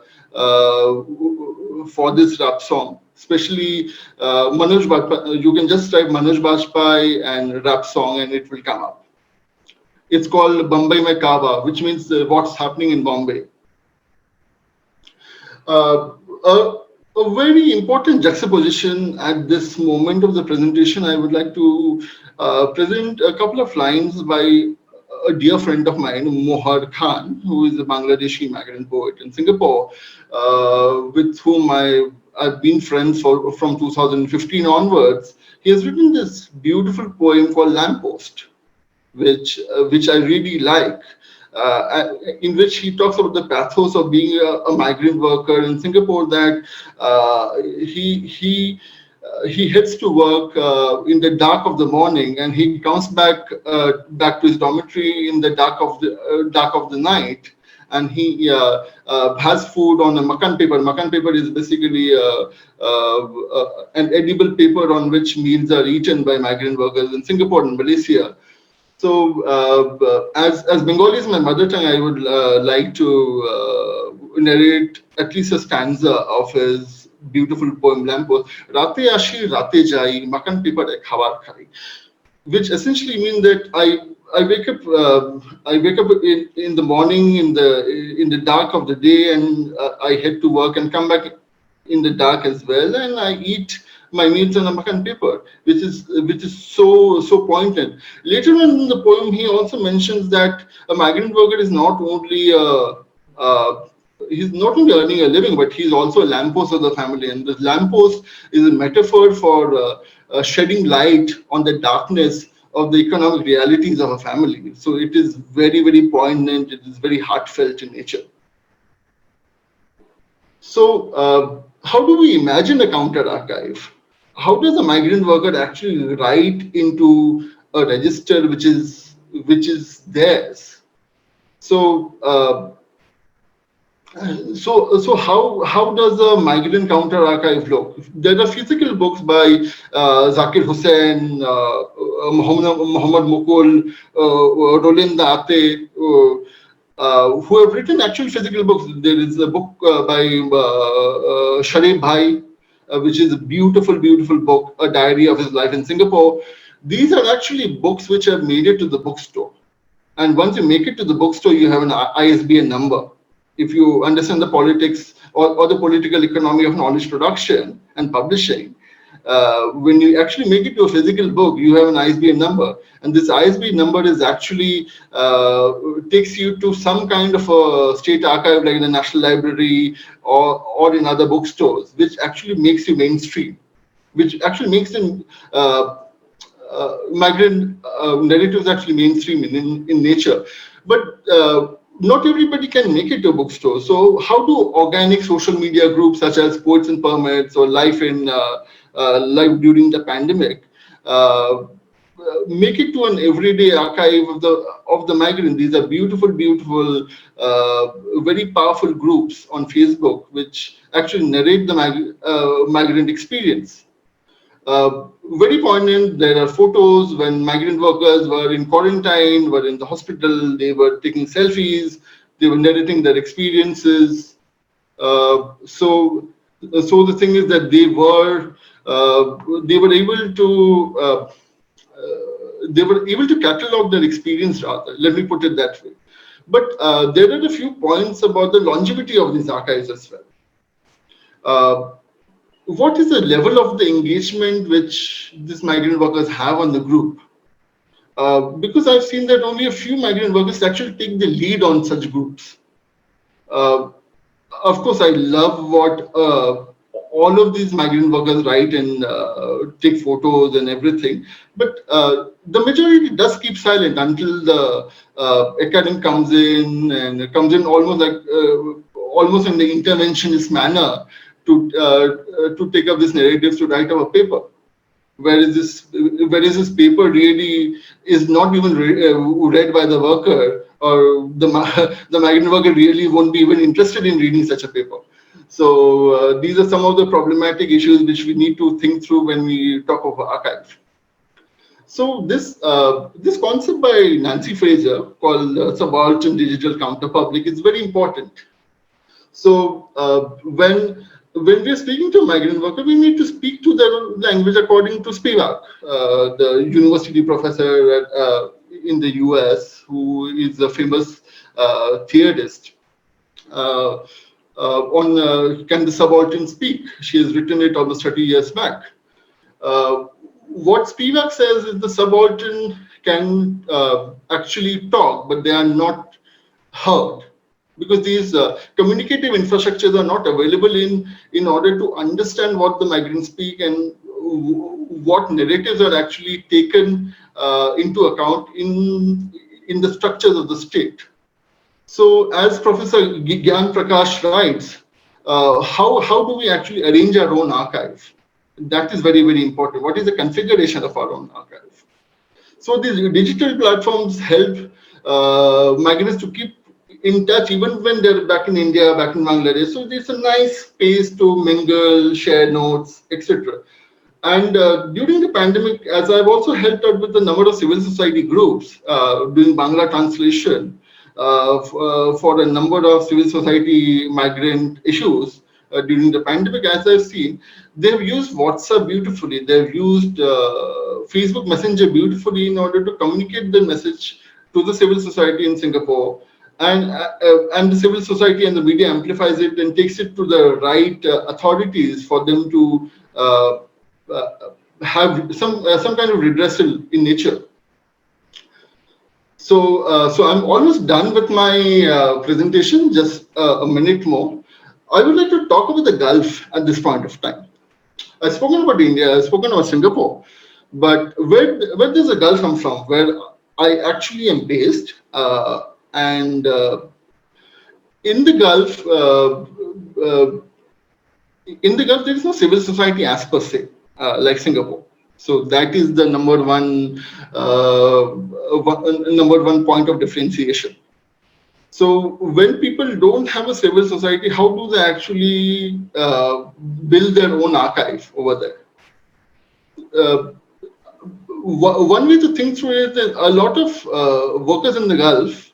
for this rap song. Especially Manoj Bajpayee. You can just type Manoj Bajpayee and rap song, and it will come up. It's called Bombay Mein Kaaba, which means what's happening in Bombay. A very important juxtaposition at this moment of the presentation, I would like to present a couple of lines by a dear friend of mine, Mohar Khan, who is a Bangladeshi migrant poet in Singapore, with whom I've been friends from 2015 onwards. He has written this beautiful poem called Lamppost, which I really like. In which he talks about the pathos of being a migrant worker in Singapore, that he heads to work in the dark of the morning, and he comes back to his dormitory in the dark of the night, and he has food on a makan paper. Makan paper is basically an edible paper on which meals are eaten by migrant workers in Singapore and Malaysia. So as Bengali is my mother tongue, I would like to narrate at least a stanza of his beautiful poem Lamppost. Rate ashi, rate jai, makan paper khabar khai, which essentially means that I wake up in the morning in the dark of the day, and I head to work and come back in the dark as well, and I eat my meals on a makan paper, which is so poignant. Later on in the poem, he also mentions that a migrant worker is not only he's not only earning a living, but he's also a lamppost of the family, and the lamppost is a metaphor for shedding light on the darkness of the economic realities of a family. So it is very poignant. It is very heartfelt in nature. So how do we imagine a counter archive? How does a migrant worker actually write into a register which is theirs? So how does a migrant counter archive look? There are physical books by Zakir Hussain, Muhammad Mukul, Rolinda Ate, who have written actual physical books. There is a book by Sharif Bhai, which is a beautiful book, a diary of his life in Singapore. These are actually books which have made it to the bookstore. And once you make it to the bookstore, you have an ISBN number. If you understand the politics or the political economy of knowledge production and publishing, when you actually make it to a physical book, you have an ISBN number. And this ISBN number is actually takes you to some kind of a state archive like in the National Library or in other bookstores, which actually makes you mainstream, which actually makes them migrant narratives actually mainstream in nature. But not everybody can make it to a bookstore. So how do organic social media groups such as Poets and Permits or Life during the pandemic make it to an everyday archive of the migrant? These are beautiful, very powerful groups on Facebook which actually narrate the migrant experience. Very poignant. There are photos when migrant workers were in quarantine, were in the hospital, they were taking selfies, they were narrating their experiences. So the thing is that they were able to catalog their experience rather. Let me put it that way. But there are a few points about the longevity of these archives as well. What is the level of the engagement which these migrant workers have on the group? Because I've seen that only a few migrant workers actually take the lead on such groups. Of course, I love what all of these migrant workers write and take photos and everything. But the majority does keep silent until the academic comes in, and it comes in almost like almost in the interventionist manner to take up this narrative to write up a paper. Whereas this paper really is not even read by the worker, or the migrant worker really won't be even interested in reading such a paper. So these are some of the problematic issues which we need to think through when we talk of archive. So this concept by Nancy Fraser called subaltern digital counterpublic is very important. So when we are speaking to a migrant worker, we need to speak to their language according to Spivak, the university professor in the US, who is a famous theorist. On Can the Subaltern Speak? She has written it almost 30 years back. What Spivak says is the subaltern can actually talk, but they are not heard, because these communicative infrastructures are not available in order to understand what the migrants speak and what narratives are actually taken into account in the structures of the state. So as Professor Gyan Prakash writes, how do we actually arrange our own archive? That is very important. What is the configuration of our own archive? So these digital platforms help migrants to keep in touch even when they're back in India, back in Bangladesh. So it's a nice space to mingle, share notes, etc. And during the pandemic, as I've also helped out with a number of civil society groups doing Bangla translation for a number of civil society migrant issues during the pandemic, as I've seen, they've used WhatsApp beautifully. They've used Facebook Messenger beautifully in order to communicate the message to the civil society in Singapore. And the civil society and the media amplifies it and takes it to the right authorities for them to have some kind of redressal in nature. So I'm almost done with my presentation. Just a minute more. I would like to talk about the Gulf at this point of time. I've spoken about India. I've spoken about Singapore, but where does the Gulf come from? Where I actually am based, and in the Gulf. In the Gulf, there is no civil society as per se, like Singapore. So that is the number one point of differentiation. So when people don't have a civil society, how do they actually build their own archive over there? One way to think through it is that a lot of workers in the Gulf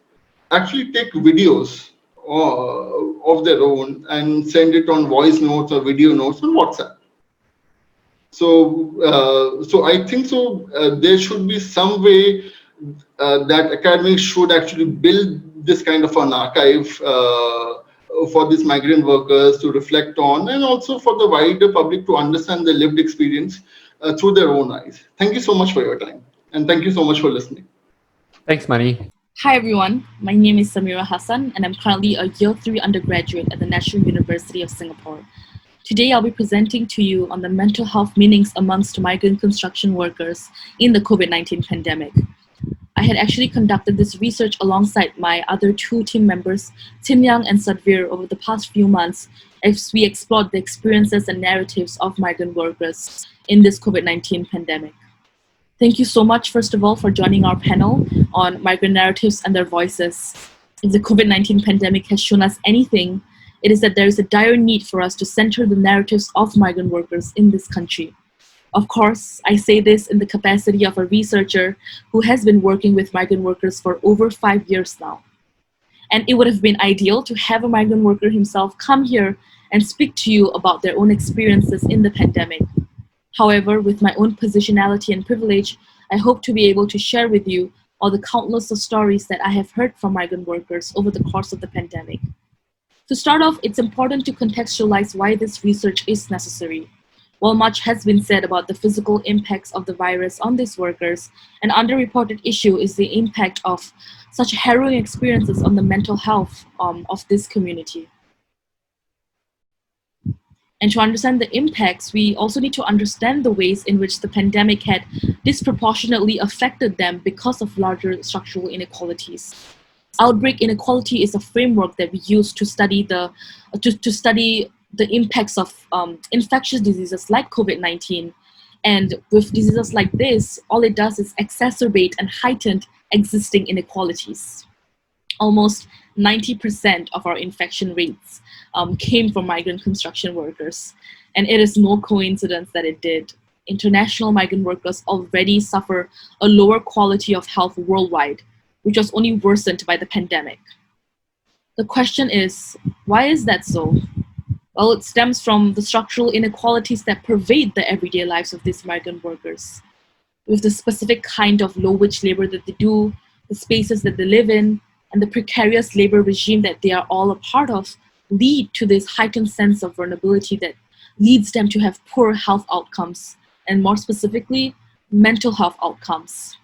actually take videos of their own and send it on voice notes or video notes on WhatsApp. So I think there should be some way that academics should actually build this kind of an archive for these migrant workers to reflect on, and also for the wider public to understand their lived experience through their own eyes. Thank you so much for your time, and thank you so much for listening. Thanks, Mani. Hi everyone, my name is Samira Hassan and I'm currently a Year 3 undergraduate at the National University of Singapore. Today I'll be presenting to you on the mental health meanings amongst migrant construction workers in the COVID-19 pandemic. I had actually conducted this research alongside my other two team members, Tin Yang and Sadvir, over the past few months as we explored the experiences and narratives of migrant workers in this COVID-19 pandemic. Thank you so much, first of all, for joining our panel on migrant narratives and their voices. If the COVID-19 pandemic has shown us anything, it is that there is a dire need for us to center the narratives of migrant workers in this country. Of course, I say this in the capacity of a researcher who has been working with migrant workers for over 5 years now. And it would have been ideal to have a migrant worker himself come here and speak to you about their own experiences in the pandemic. However, with my own positionality and privilege, I hope to be able to share with you all the countless of stories that I have heard from migrant workers over the course of the pandemic. To start off, it's important to contextualize why this research is necessary. While much has been said about the physical impacts of the virus on these workers, an underreported issue is the impact of such harrowing experiences on the mental health of this community. And to understand the impacts, we also need to understand the ways in which the pandemic had disproportionately affected them because of larger structural inequalities. Outbreak inequality is a framework that we use to study the impacts of infectious diseases like COVID-19. And with diseases like this, all it does is exacerbate and heighten existing inequalities. Almost 90% of our infection rates came from migrant construction workers. And it is no coincidence that it did. International migrant workers already suffer a lower quality of health worldwide, which was only worsened by the pandemic. The question is, why is that so? Well, it stems from the structural inequalities that pervade the everyday lives of these migrant workers. With the specific kind of low-wage labor that they do, the spaces that they live in, and the precarious labor regime that they are all a part of lead to this heightened sense of vulnerability that leads them to have poor health outcomes, and more specifically, mental health outcomes.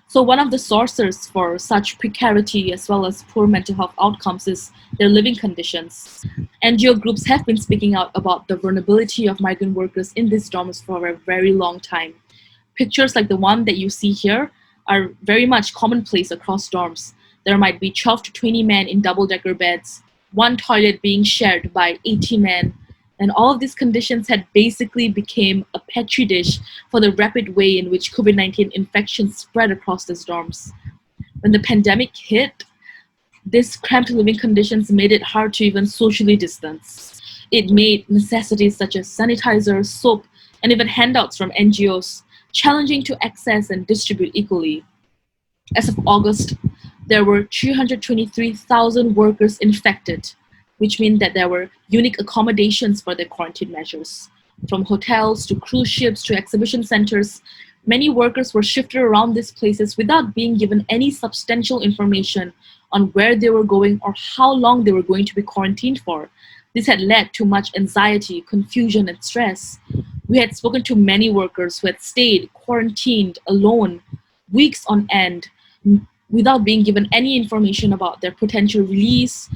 So one of the sources for such precarity as well as poor mental health outcomes is their living conditions. NGO groups have been speaking out about the vulnerability of migrant workers in these dorms for a very long time. Pictures like the one that you see here are very much commonplace across dorms. There might be 12 to 20 men in double-decker beds, one toilet being shared by 80 men, and all of these conditions had basically became a petri dish for the rapid way in which COVID-19 infections spread across these dorms. When the pandemic hit, these cramped living conditions made it hard to even socially distance. It made necessities such as sanitizers, soap, and even handouts from NGOs challenging to access and distribute equally. As of August, there were 323,000 workers infected, which means that there were unique accommodations for their quarantine measures. From hotels to cruise ships to exhibition centers, many workers were shifted around these places without being given any substantial information on where they were going or how long they were going to be quarantined for. This had led to much anxiety, confusion, and stress. We had spoken to many workers who had stayed quarantined alone weeks on end without being given any information about their potential release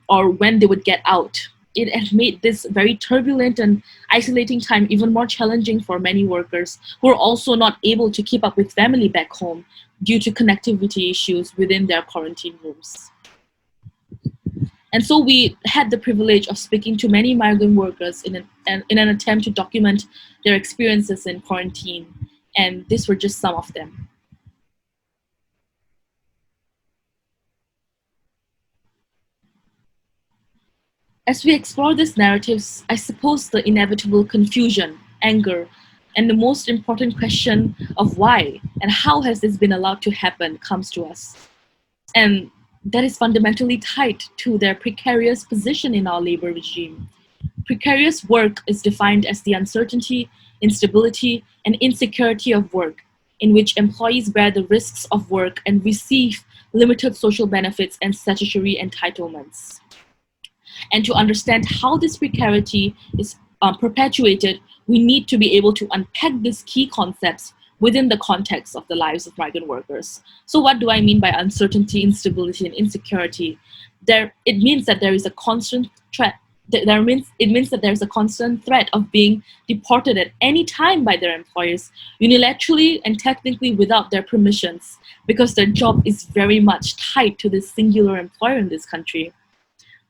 or when they would get out. It has made this very turbulent and isolating time even more challenging for many workers who are also not able to keep up with family back home due to connectivity issues within their quarantine rooms. And so we had the privilege of speaking to many migrant workers in an attempt to document their experiences in quarantine. And these were just some of them. As we explore these narratives, I suppose the inevitable confusion, anger, and the most important question of why and how has this been allowed to happen comes to us. And that is fundamentally tied to their precarious position in our labor regime. Precarious work is defined as the uncertainty, instability, and insecurity of work, in which employees bear the risks of work and receive limited social benefits and statutory entitlements. And to understand how this precarity is perpetuated, we need to be able to unpack these key concepts within the context of the lives of migrant workers. So what do I mean by uncertainty, instability, and insecurity? It means that there is a constant threat. It means that there's a constant threat of being deported at any time by their employers, unilaterally and technically without their permissions, because their job is very much tied to this singular employer in this country.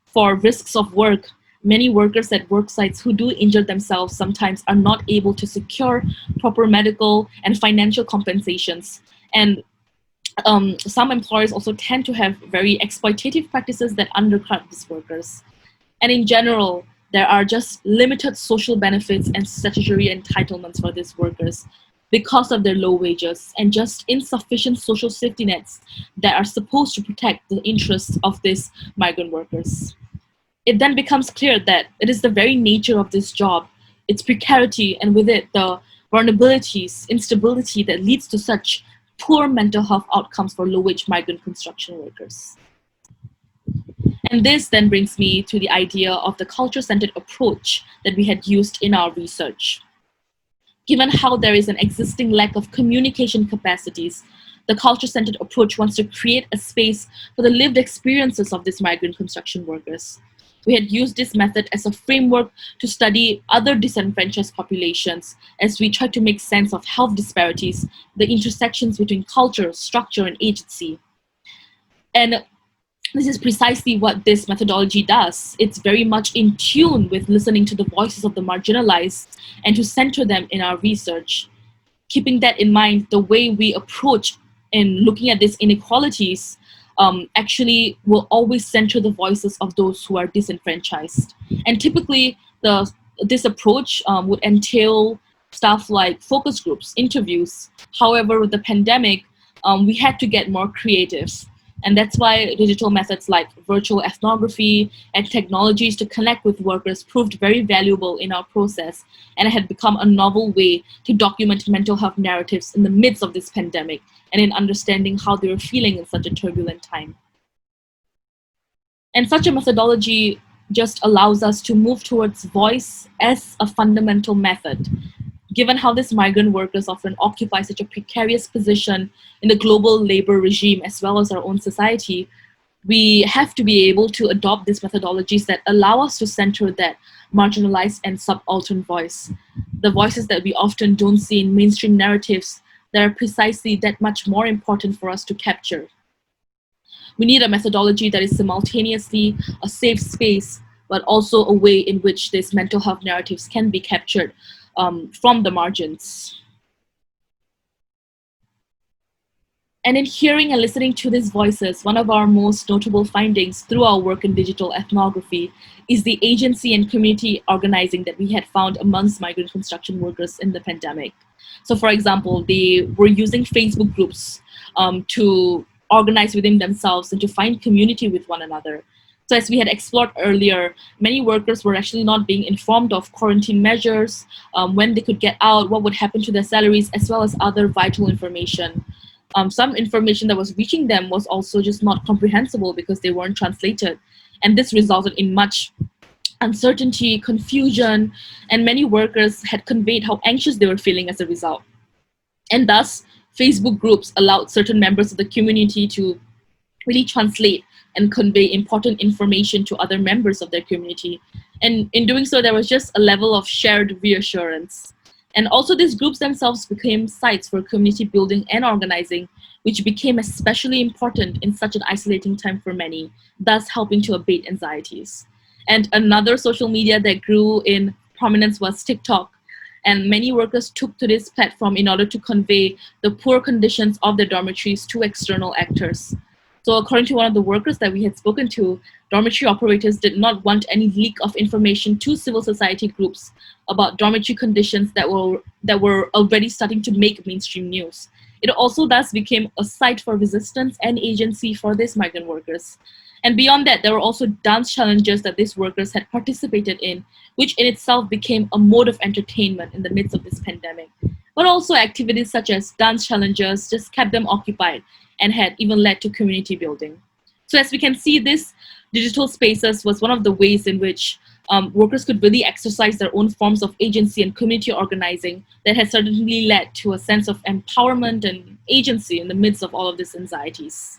For risks of work, many workers at work sites who do injure themselves sometimes are not able to secure proper medical and financial compensations. And some employers also tend to have very exploitative practices that undercut these workers. And in general, there are just limited social benefits and statutory entitlements for these workers because of their low wages and just insufficient social safety nets that are supposed to protect the interests of these migrant workers. It then becomes clear that it is the very nature of this job, its precarity, and with it the vulnerabilities, instability that leads to such poor mental health outcomes for low-wage migrant construction workers. And this then brings me to the idea of the culture-centered approach that we had used in our research. Given how there is an existing lack of communication capacities, the culture-centered approach wants to create a space for the lived experiences of these migrant construction workers. We had used this method as a framework to study other disenfranchised populations as we tried to make sense of health disparities, the intersections between culture, structure, and agency. And this is precisely what this methodology does. It's very much in tune with listening to the voices of the marginalized and to center them in our research. Keeping that in mind, the way we approach in looking at these inequalities actually will always center the voices of those who are disenfranchised. And typically, this approach would entail stuff like focus groups, interviews. However, with the pandemic, we had to get more creative. And that's why digital methods like virtual ethnography and technologies to connect with workers proved very valuable in our process, and it had become a novel way to document mental health narratives in the midst of this pandemic and in understanding how they were feeling in such a turbulent time. And such a methodology just allows us to move towards voice as a fundamental method. Given how these migrant workers often occupy such a precarious position in the global labor regime as well as our own society, we have to be able to adopt these methodologies that allow us to center that marginalized and subaltern voice, the voices that we often don't see in mainstream narratives that are precisely that much more important for us to capture. We need a methodology that is simultaneously a safe space, but also a way in which these mental health narratives can be captured from the margins. And in hearing and listening to these voices, one of our most notable findings through our work in digital ethnography is the agency and community organizing that we had found amongst migrant construction workers in the pandemic. So for example, they were using Facebook groups to organize within themselves and to find community with one another. So as we had explored earlier, many workers were actually not being informed of quarantine measures, when they could get out, what would happen to their salaries, as well as other vital information. Some information that was reaching them was also just not comprehensible because they weren't translated. And this resulted in much uncertainty, confusion, and many workers had conveyed how anxious they were feeling as a result. And thus, Facebook groups allowed certain members of the community to really translate and convey important information to other members of their community. And in doing so, there was just a level of shared reassurance. And also these groups themselves became sites for community building and organizing, which became especially important in such an isolating time for many, thus helping to abate anxieties. And another social media that grew in prominence was TikTok. And many workers took to this platform in order to convey the poor conditions of their dormitories to external actors. So according to one of the workers that we had spoken to, dormitory operators did not want any leak of information to civil society groups about dormitory conditions that were already starting to make mainstream news. It also thus became a site for resistance and agency for these migrant workers. And beyond that, there were also dance challenges that these workers had participated in, which in itself became a mode of entertainment in the midst of this pandemic. But also activities such as dance challenges just kept them occupied and had even led to community building. So as we can see, this digital spaces was one of the ways in which workers could really exercise their own forms of agency and community organizing that has certainly led to a sense of empowerment and agency in the midst of all of these anxieties.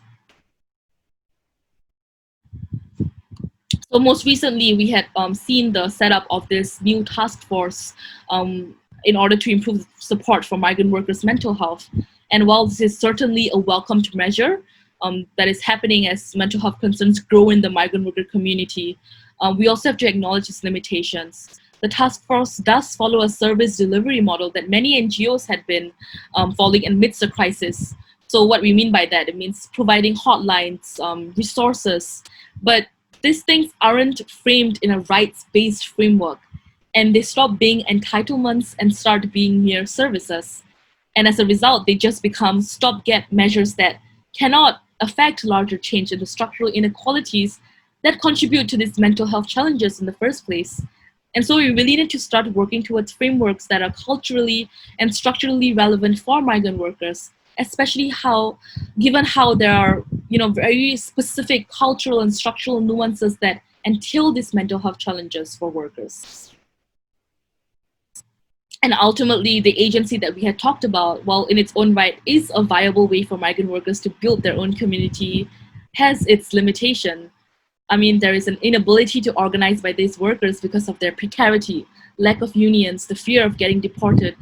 So most recently, we had seen the setup of this new task force in order to improve support for migrant workers' mental health. And while this is certainly a welcomed measure that is happening as mental health concerns grow in the migrant worker community, we also have to acknowledge its limitations. The task force does follow a service delivery model that many NGOs had been following amidst the crisis. So what we mean by that, it means providing hotlines, resources, but these things aren't framed in a rights-based framework, and they stop being entitlements and start being mere services. And as a result, they just become stopgap measures that cannot affect larger change in the structural inequalities that contribute to these mental health challenges in the first place. And so we really need to start working towards frameworks that are culturally and structurally relevant for migrant workers, especially given how there are very specific cultural and structural nuances that entail these mental health challenges for workers. And ultimately, the agency that we had talked about, while in its own right is a viable way for migrant workers to build their own community, has its limitation. I mean, there is an inability to organize by these workers because of their precarity, lack of unions, the fear of getting deported.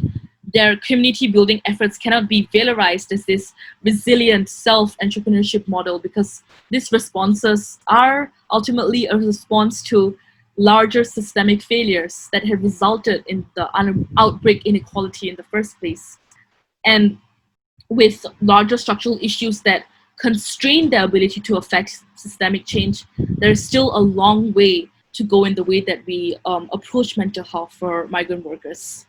Their community building efforts cannot be valorized as this resilient self-entrepreneurship model because these responses are ultimately a response to larger systemic failures that have resulted in the outbreak inequality in the first place. And with larger structural issues that constrain their ability to affect systemic change, there is still a long way to go in the way that we approach mental health for migrant workers.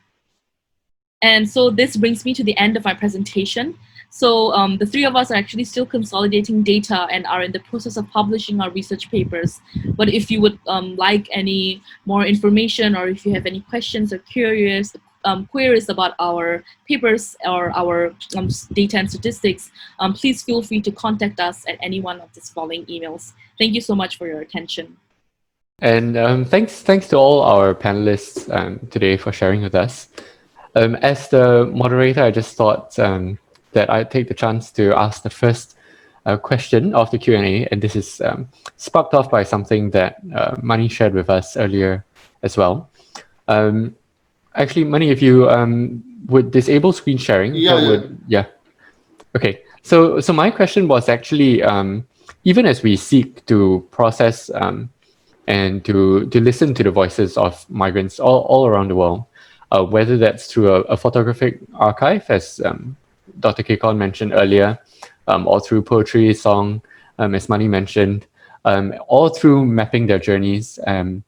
And so this brings me to the end of my presentation. So the three of us are actually still consolidating data and are in the process of publishing our research papers. But if you would like any more information, or if you have any questions or queries about our papers or our data and statistics, please feel free to contact us at any one of these following emails. Thank you so much for your attention. And thanks to all our panelists today for sharing with us. As the moderator, I just thought that I'd take the chance to ask the first question of the Q&A, and this is sparked off by something that Mani shared with us earlier as well. Actually, Mani, if you would disable screen sharing, yeah. Okay, so my question was actually, even as we seek to process and to listen to the voices of migrants all around the world, whether that's through a photographic archive, as Dr. Kikon mentioned earlier, all through poetry, song, as Mani mentioned, all through mapping their journeys and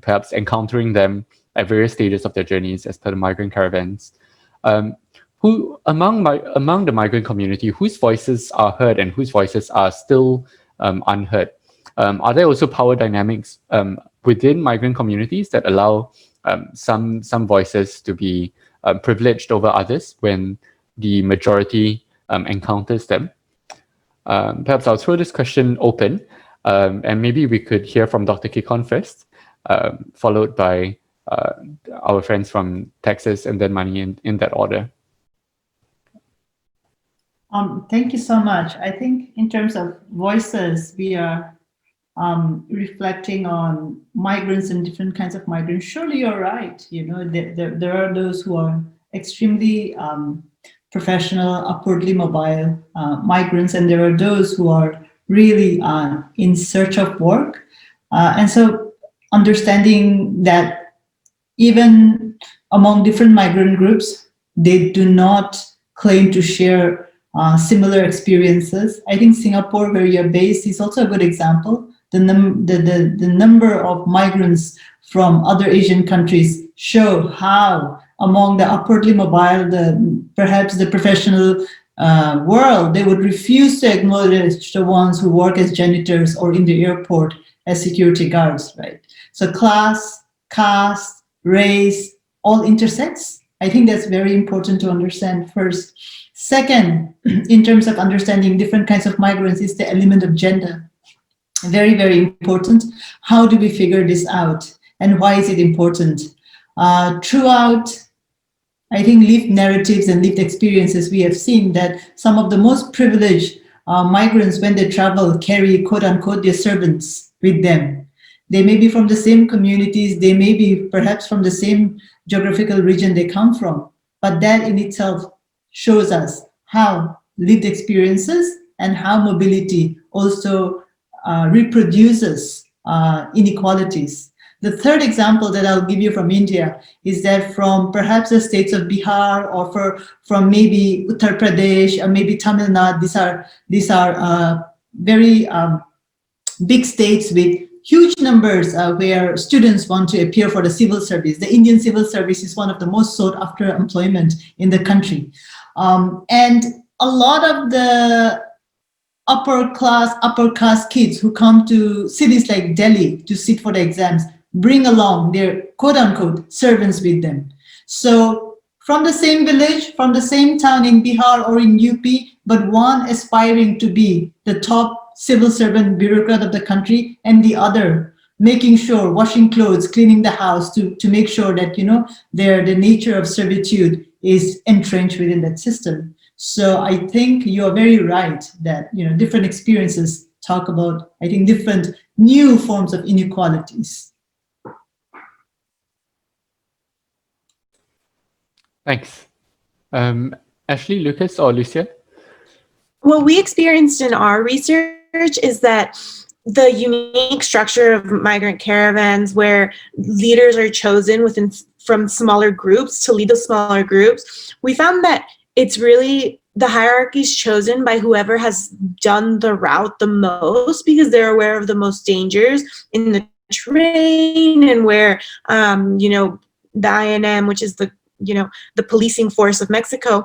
perhaps encountering them at various stages of their journeys as per the migrant caravans. Who among the migrant community, whose voices are heard and whose voices are still unheard? Are there also power dynamics within migrant communities that allow some voices to be privileged over others when the majority encounters them? Perhaps I'll throw this question open, and maybe we could hear from Dr. Kikon first, followed by our friends from Texas, and then Mani in that order. Thank you so much. I think in terms of voices, we are reflecting on migrants and different kinds of migrants. Surely you're right. You know, there are those who are extremely professional, upwardly mobile migrants, and there are those who are really in search of work. And so understanding that even among different migrant groups, they do not claim to share similar experiences. I think Singapore, where you're based, is also a good example. The number of migrants from other Asian countries show how among the upwardly mobile, perhaps the professional world, they would refuse to acknowledge the ones who work as janitors or in the airport as security guards, right? So class, caste, race, all intersects. I think that's very important to understand first. Second, in terms of understanding different kinds of migrants, is the element of gender. Very, very important. How do we figure this out? And why is it important? Throughout, I think, lived narratives and lived experiences, we have seen that some of the most privileged migrants, when they travel, carry, quote unquote, their servants with them. They may be from the same communities, they may be perhaps from the same geographical region they come from, but that in itself shows us how lived experiences and how mobility also reproduces inequalities. The third example that I'll give you from India is that from perhaps the states of Bihar or from maybe Uttar Pradesh or maybe Tamil Nadu, these are very big states with huge numbers where students want to appear for the civil service. The Indian civil service is one of the most sought after employment in the country. And a lot of the upper caste kids who come to cities like Delhi to sit for the exams bring along their quote unquote servants with them. So from the same village, from the same town in Bihar or in UP, but one aspiring to be the top civil servant bureaucrat of the country, and the other making sure, washing clothes, cleaning the house to make sure that, you know, the nature of servitude is entrenched within that system. So I think you are very right that, you know, different experiences talk about, I think, different new forms of inequalities. Thanks. Ashley, Lucas, or Lucia? What we experienced in our research is that the unique structure of migrant caravans, where leaders are chosen from smaller groups to lead those smaller groups, we found that it's really the hierarchy is chosen by whoever has done the route the most, because they're aware of the most dangers in the terrain and where, you know, the INM, which is the, you know, the policing force of Mexico,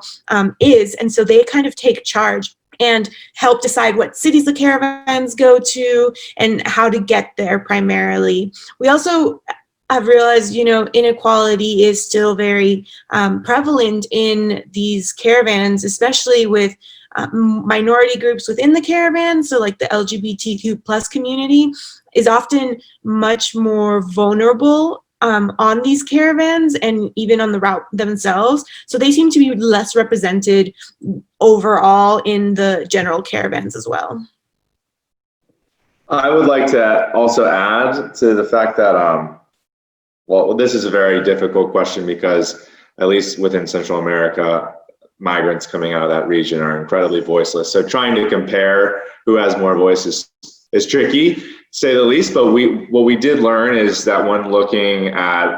is. And so they kind of take charge and help decide what cities the caravans go to and how to get there primarily. We also have realized, you know, inequality is still very prevalent in these caravans, especially with minority groups within the caravan. So like the LGBTQ plus community is often much more vulnerable on these caravans and even on the route themselves. So they seem to be less represented overall in the general caravans as well. I would like to also add to the fact that, well, this is a very difficult question because at least within Central America, migrants coming out of that region are incredibly voiceless. So trying to compare who has more voices is tricky, say the least, but what we did learn is that when looking at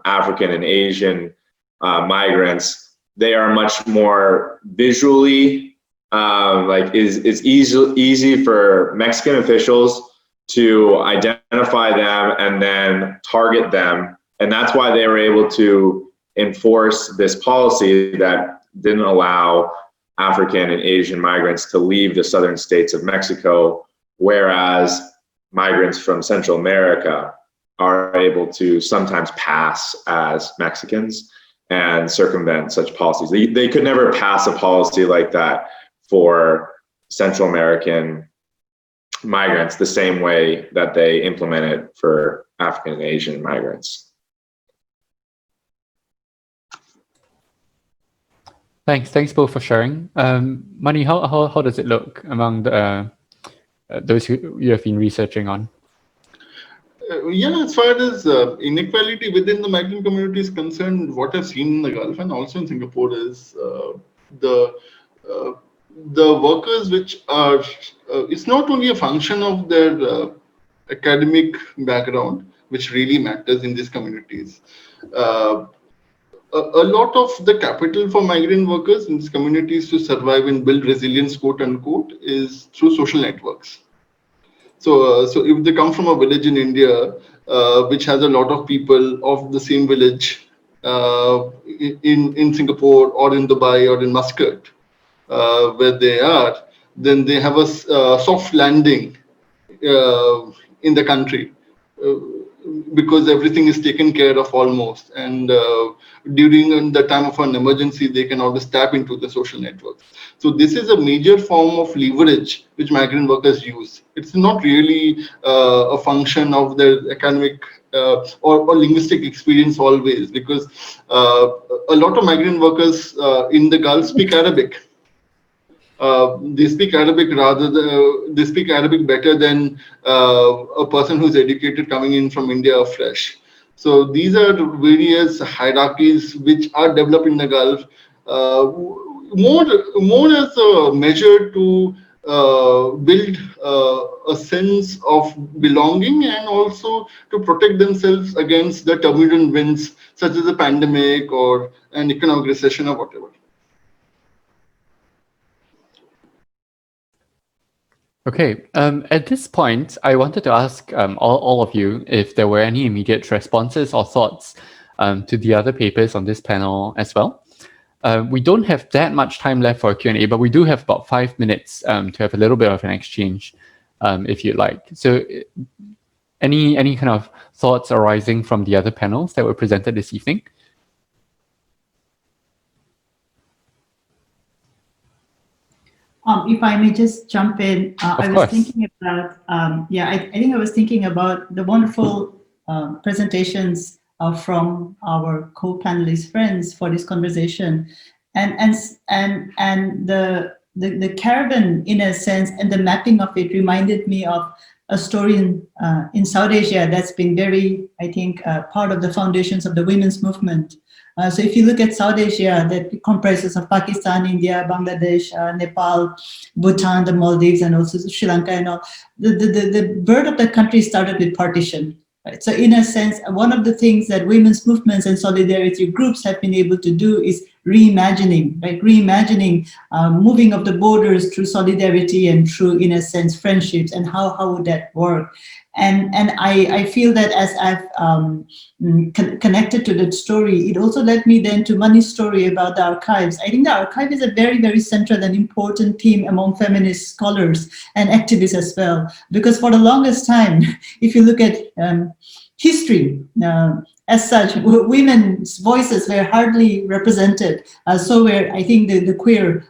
African and Asian migrants, they are much more visually is easy for Mexican officials to identify them and then target them. And that's why they were able to enforce this policy that didn't allow African and Asian migrants to leave the southern states of Mexico, whereas migrants from Central America are able to sometimes pass as Mexicans and circumvent such policies. They could never pass a policy like that for Central American migrants the same way that they implement it for African and Asian migrants. Thanks both for sharing. Mani, how does it look among the, those who you have been researching on? Yeah, as far as inequality within the migrant community is concerned, what I've seen in the Gulf and also in Singapore is the workers which are, it's not only a function of their academic background, which really matters in these communities. A lot of the capital for migrant workers in these communities to survive and build resilience, quote unquote, is through social networks. So if they come from a village in India, which has a lot of people of the same village in Singapore or in Dubai or in Muscat, where they are, then they have a soft landing in the country because everything is taken care of almost. And during the time of an emergency, they can always tap into the social networks. So this is a major form of leverage which migrant workers use. It's not really a function of their academic or linguistic experience always, because a lot of migrant workers in the Gulf speak Arabic. They speak Arabic they speak Arabic better than a person who's educated coming in from India fresh. So these are various hierarchies which are developed in the Gulf, more as a measure to build a sense of belonging and also to protect themselves against the turbulent winds such as a pandemic or an economic recession or whatever. Okay, at this point, I wanted to ask all of you if there were any immediate responses or thoughts to the other papers on this panel as well. We don't have that much time left for a Q&A, but we do have about 5 minutes to have a little bit of an exchange, if you'd like. So any kind of thoughts arising from the other panels that were presented this evening? If I may just jump in, I was thinking about, I think I was thinking about the wonderful presentations from our co-panelist friends for this conversation, and the caravan, in a sense, and the mapping of it reminded me of a story in South Asia that's been very, I think, part of the foundations of the women's movement. So if you look at South Asia, that comprises of Pakistan, India, Bangladesh, Nepal, Bhutan, the Maldives, and also Sri Lanka and all, the birth of the country started with partition. Right? So in a sense, one of the things that women's movements and solidarity groups have been able to do is reimagining, right? Reimagining moving of the borders through solidarity and through, in a sense, friendships, and how would that work? And I feel that as I've connected to that story, it also led me then to Mani's story about the archives. I think the archive is a very, very central and important theme among feminist scholars and activists as well. Because for the longest time, if you look at history, as such, women's voices were hardly represented. So were, I think, the queer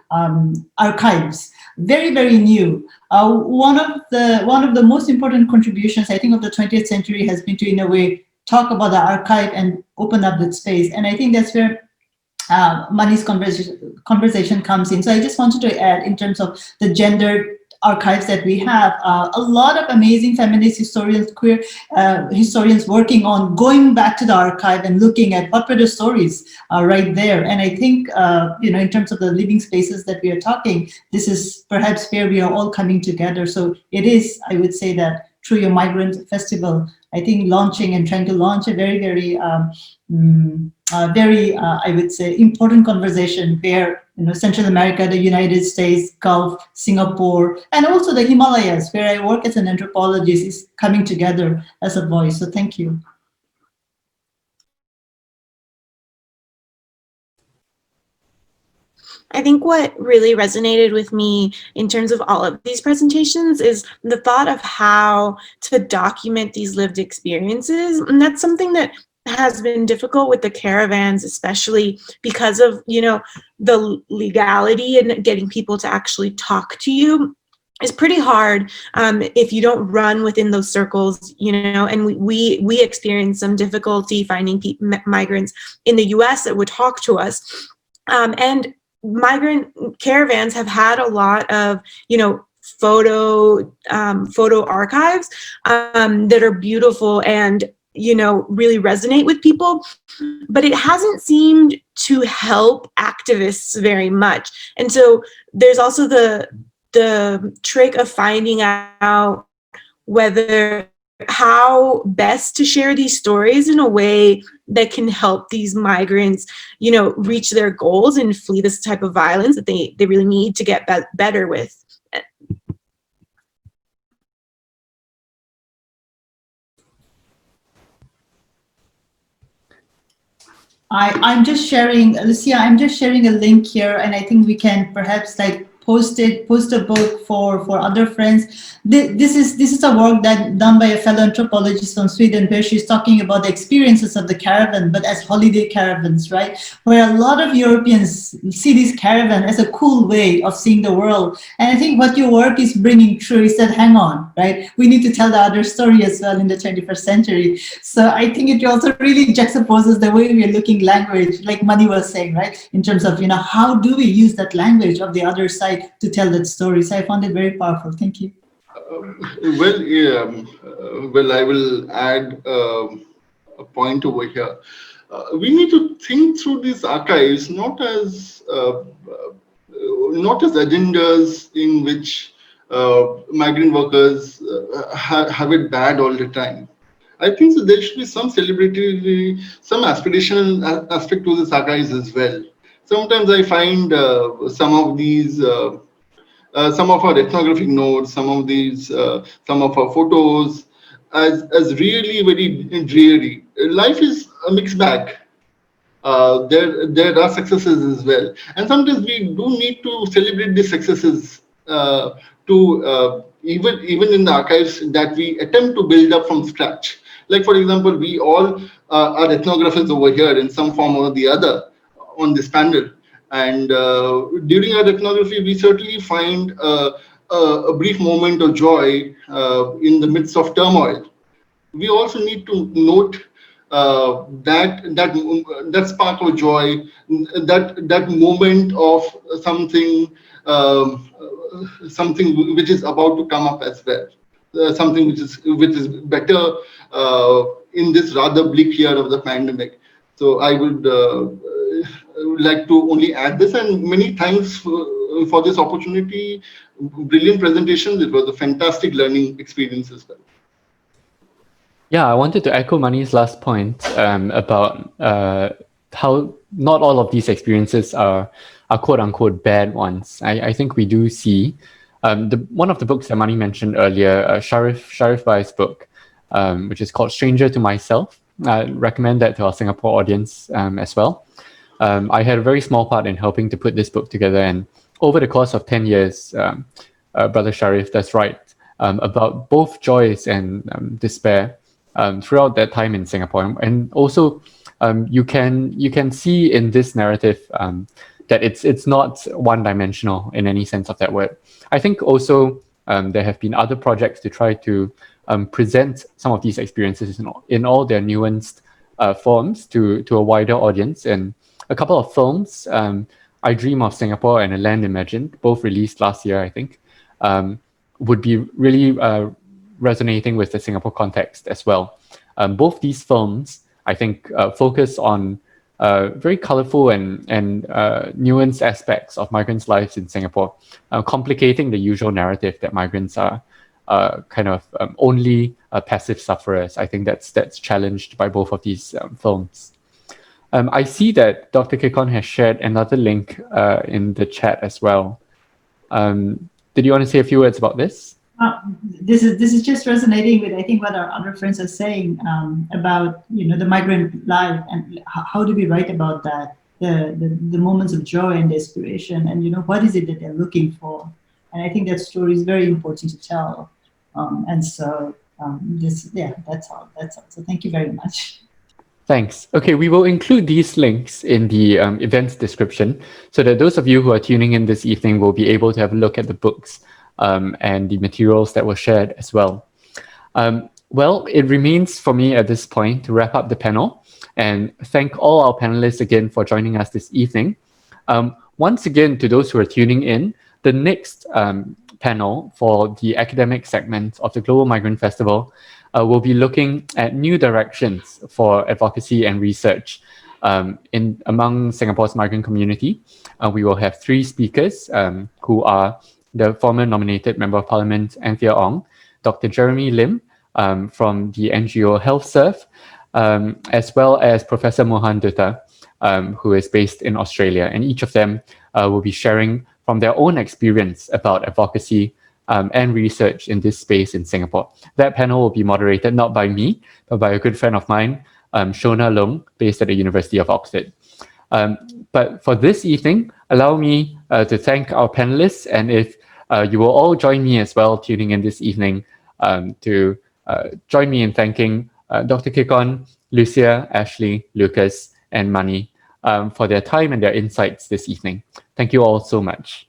archives. Very, very new. One of the most important contributions, I think, of the 20th century has been to, in a way, talk about the archive and open up that space. And I think that's where Mani's conversation comes in. So I just wanted to add, in terms of the gender archives that we have, a lot of amazing feminist historians, queer historians working on going back to the archive and looking at what were the stories right there. And I think, in terms of the living spaces that we are talking, this is perhaps where we are all coming together. So it is, I would say, that through your Migrant Festival, I think launching and trying to launch a very, very, I would say, important conversation where Central America, the United States, Gulf, Singapore, and also the Himalayas, where I work as an anthropologist, is coming together as a voice. So thank you. I think what really resonated with me in terms of all of these presentations is the thought of how to document these lived experiences. And that's something that has been difficult with the caravans, especially because of, the legality and getting people to actually talk to you is pretty hard if you don't run within those circles, and we experienced some difficulty finding migrants in the US that would talk to us. And migrant caravans have had a lot of, photo archives that are beautiful and, really resonate with people, but it hasn't seemed to help activists very much. And so there's also the trick of finding out how best to share these stories in a way that can help these migrants, reach their goals and flee this type of violence that they really need to get better with. I'm just sharing, Lucia, I'm just sharing a link here, and I think we can perhaps post a book for other friends. This is a work that done by a fellow anthropologist from Sweden, where she's talking about the experiences of the caravan, but as holiday caravans, right? Where a lot of Europeans see this caravan as a cool way of seeing the world. And I think what your work is bringing true is that, hang on, right? We need to tell the other story as well in the 21st century. So I think it also really juxtaposes the way we're looking language, like Mani was saying, right? In terms of, how do we use that language of the other side to tell that story. So I found it very powerful. Thank you. Well, I will add a point over here. We need to think through these archives not as agendas in which migrant workers have it bad all the time. I think so there should be some celebratory, some aspirational aspect to these archives as well. Sometimes I find some of these, some of our ethnographic notes, some of our photos, as really very dreary. Life is a mixed bag. There are successes as well, and sometimes we do need to celebrate the successes even in the archives that we attempt to build up from scratch. Like, for example, we all are ethnographers over here in some form or the other on this panel. And during our ethnography, we certainly find a brief moment of joy in the midst of turmoil. We also need to note that spark of joy, that moment of something which is about to come up as well, something which is better in this rather bleak year of the pandemic. So I would like to only add this, and many thanks for this opportunity. Brilliant presentation. It was a fantastic learning experience as well. Yeah, I wanted to echo Mani's last point about how not all of these experiences are quote unquote bad ones. I think we do see one of the books that Mani mentioned earlier, Sharif Bai's book, which is called Stranger to Myself. I recommend that to our Singapore audience as well. I had a very small part in helping to put this book together, and over the course of 10 years, Brother Sharif, that's right, about both joys and despair throughout that time in Singapore. And also, you can see in this narrative that it's not one-dimensional in any sense of that word. I think also there have been other projects to try to present some of these experiences in all their nuanced forms to a wider audience. And a couple of films, I Dream of Singapore and A Land Imagined, both released last year, I think, would be really resonating with the Singapore context as well. Both these films, I think, focus on very colorful and nuanced aspects of migrants' lives in Singapore, complicating the usual narrative that migrants are kind of only passive sufferers. I think that's challenged by both of these films. I see that Dr. Kikon has shared another link in the chat as well. Did you want to say a few words about this? This is just resonating with, I think, what our other friends are saying about, the migrant life, and how do we write about that, the moments of joy and desperation, and what is it that they're looking for. And I think that story is very important to tell. And so that's all. So thank you very much. Thanks. Okay, we will include these links in the events description so that those of you who are tuning in this evening will be able to have a look at the books and the materials that were shared as well. Well, it remains for me at this point to wrap up the panel and thank all our panelists again for joining us this evening. Once again, to those who are tuning in, the next panel for the academic segment of the Global Migrant Festival will be looking at new directions for advocacy and research among Singapore's migrant community. We will have 3 speakers who are the former nominated Member of Parliament Anthea Ong, Dr. Jeremy Lim from the NGO HealthServe, as well as Professor Mohan Dutta, who is based in Australia. And each of them will be sharing from their own experience about advocacy and research in this space in Singapore. That panel will be moderated not by me, but by a good friend of mine, Shona Leung, based at the University of Oxford. But for this evening, allow me to thank our panelists, and if you will all join me as well tuning in this evening to join me in thanking Dr. Kikon, Lucia, Ashley, Lucas, and Mani for their time and their insights this evening. Thank you all so much.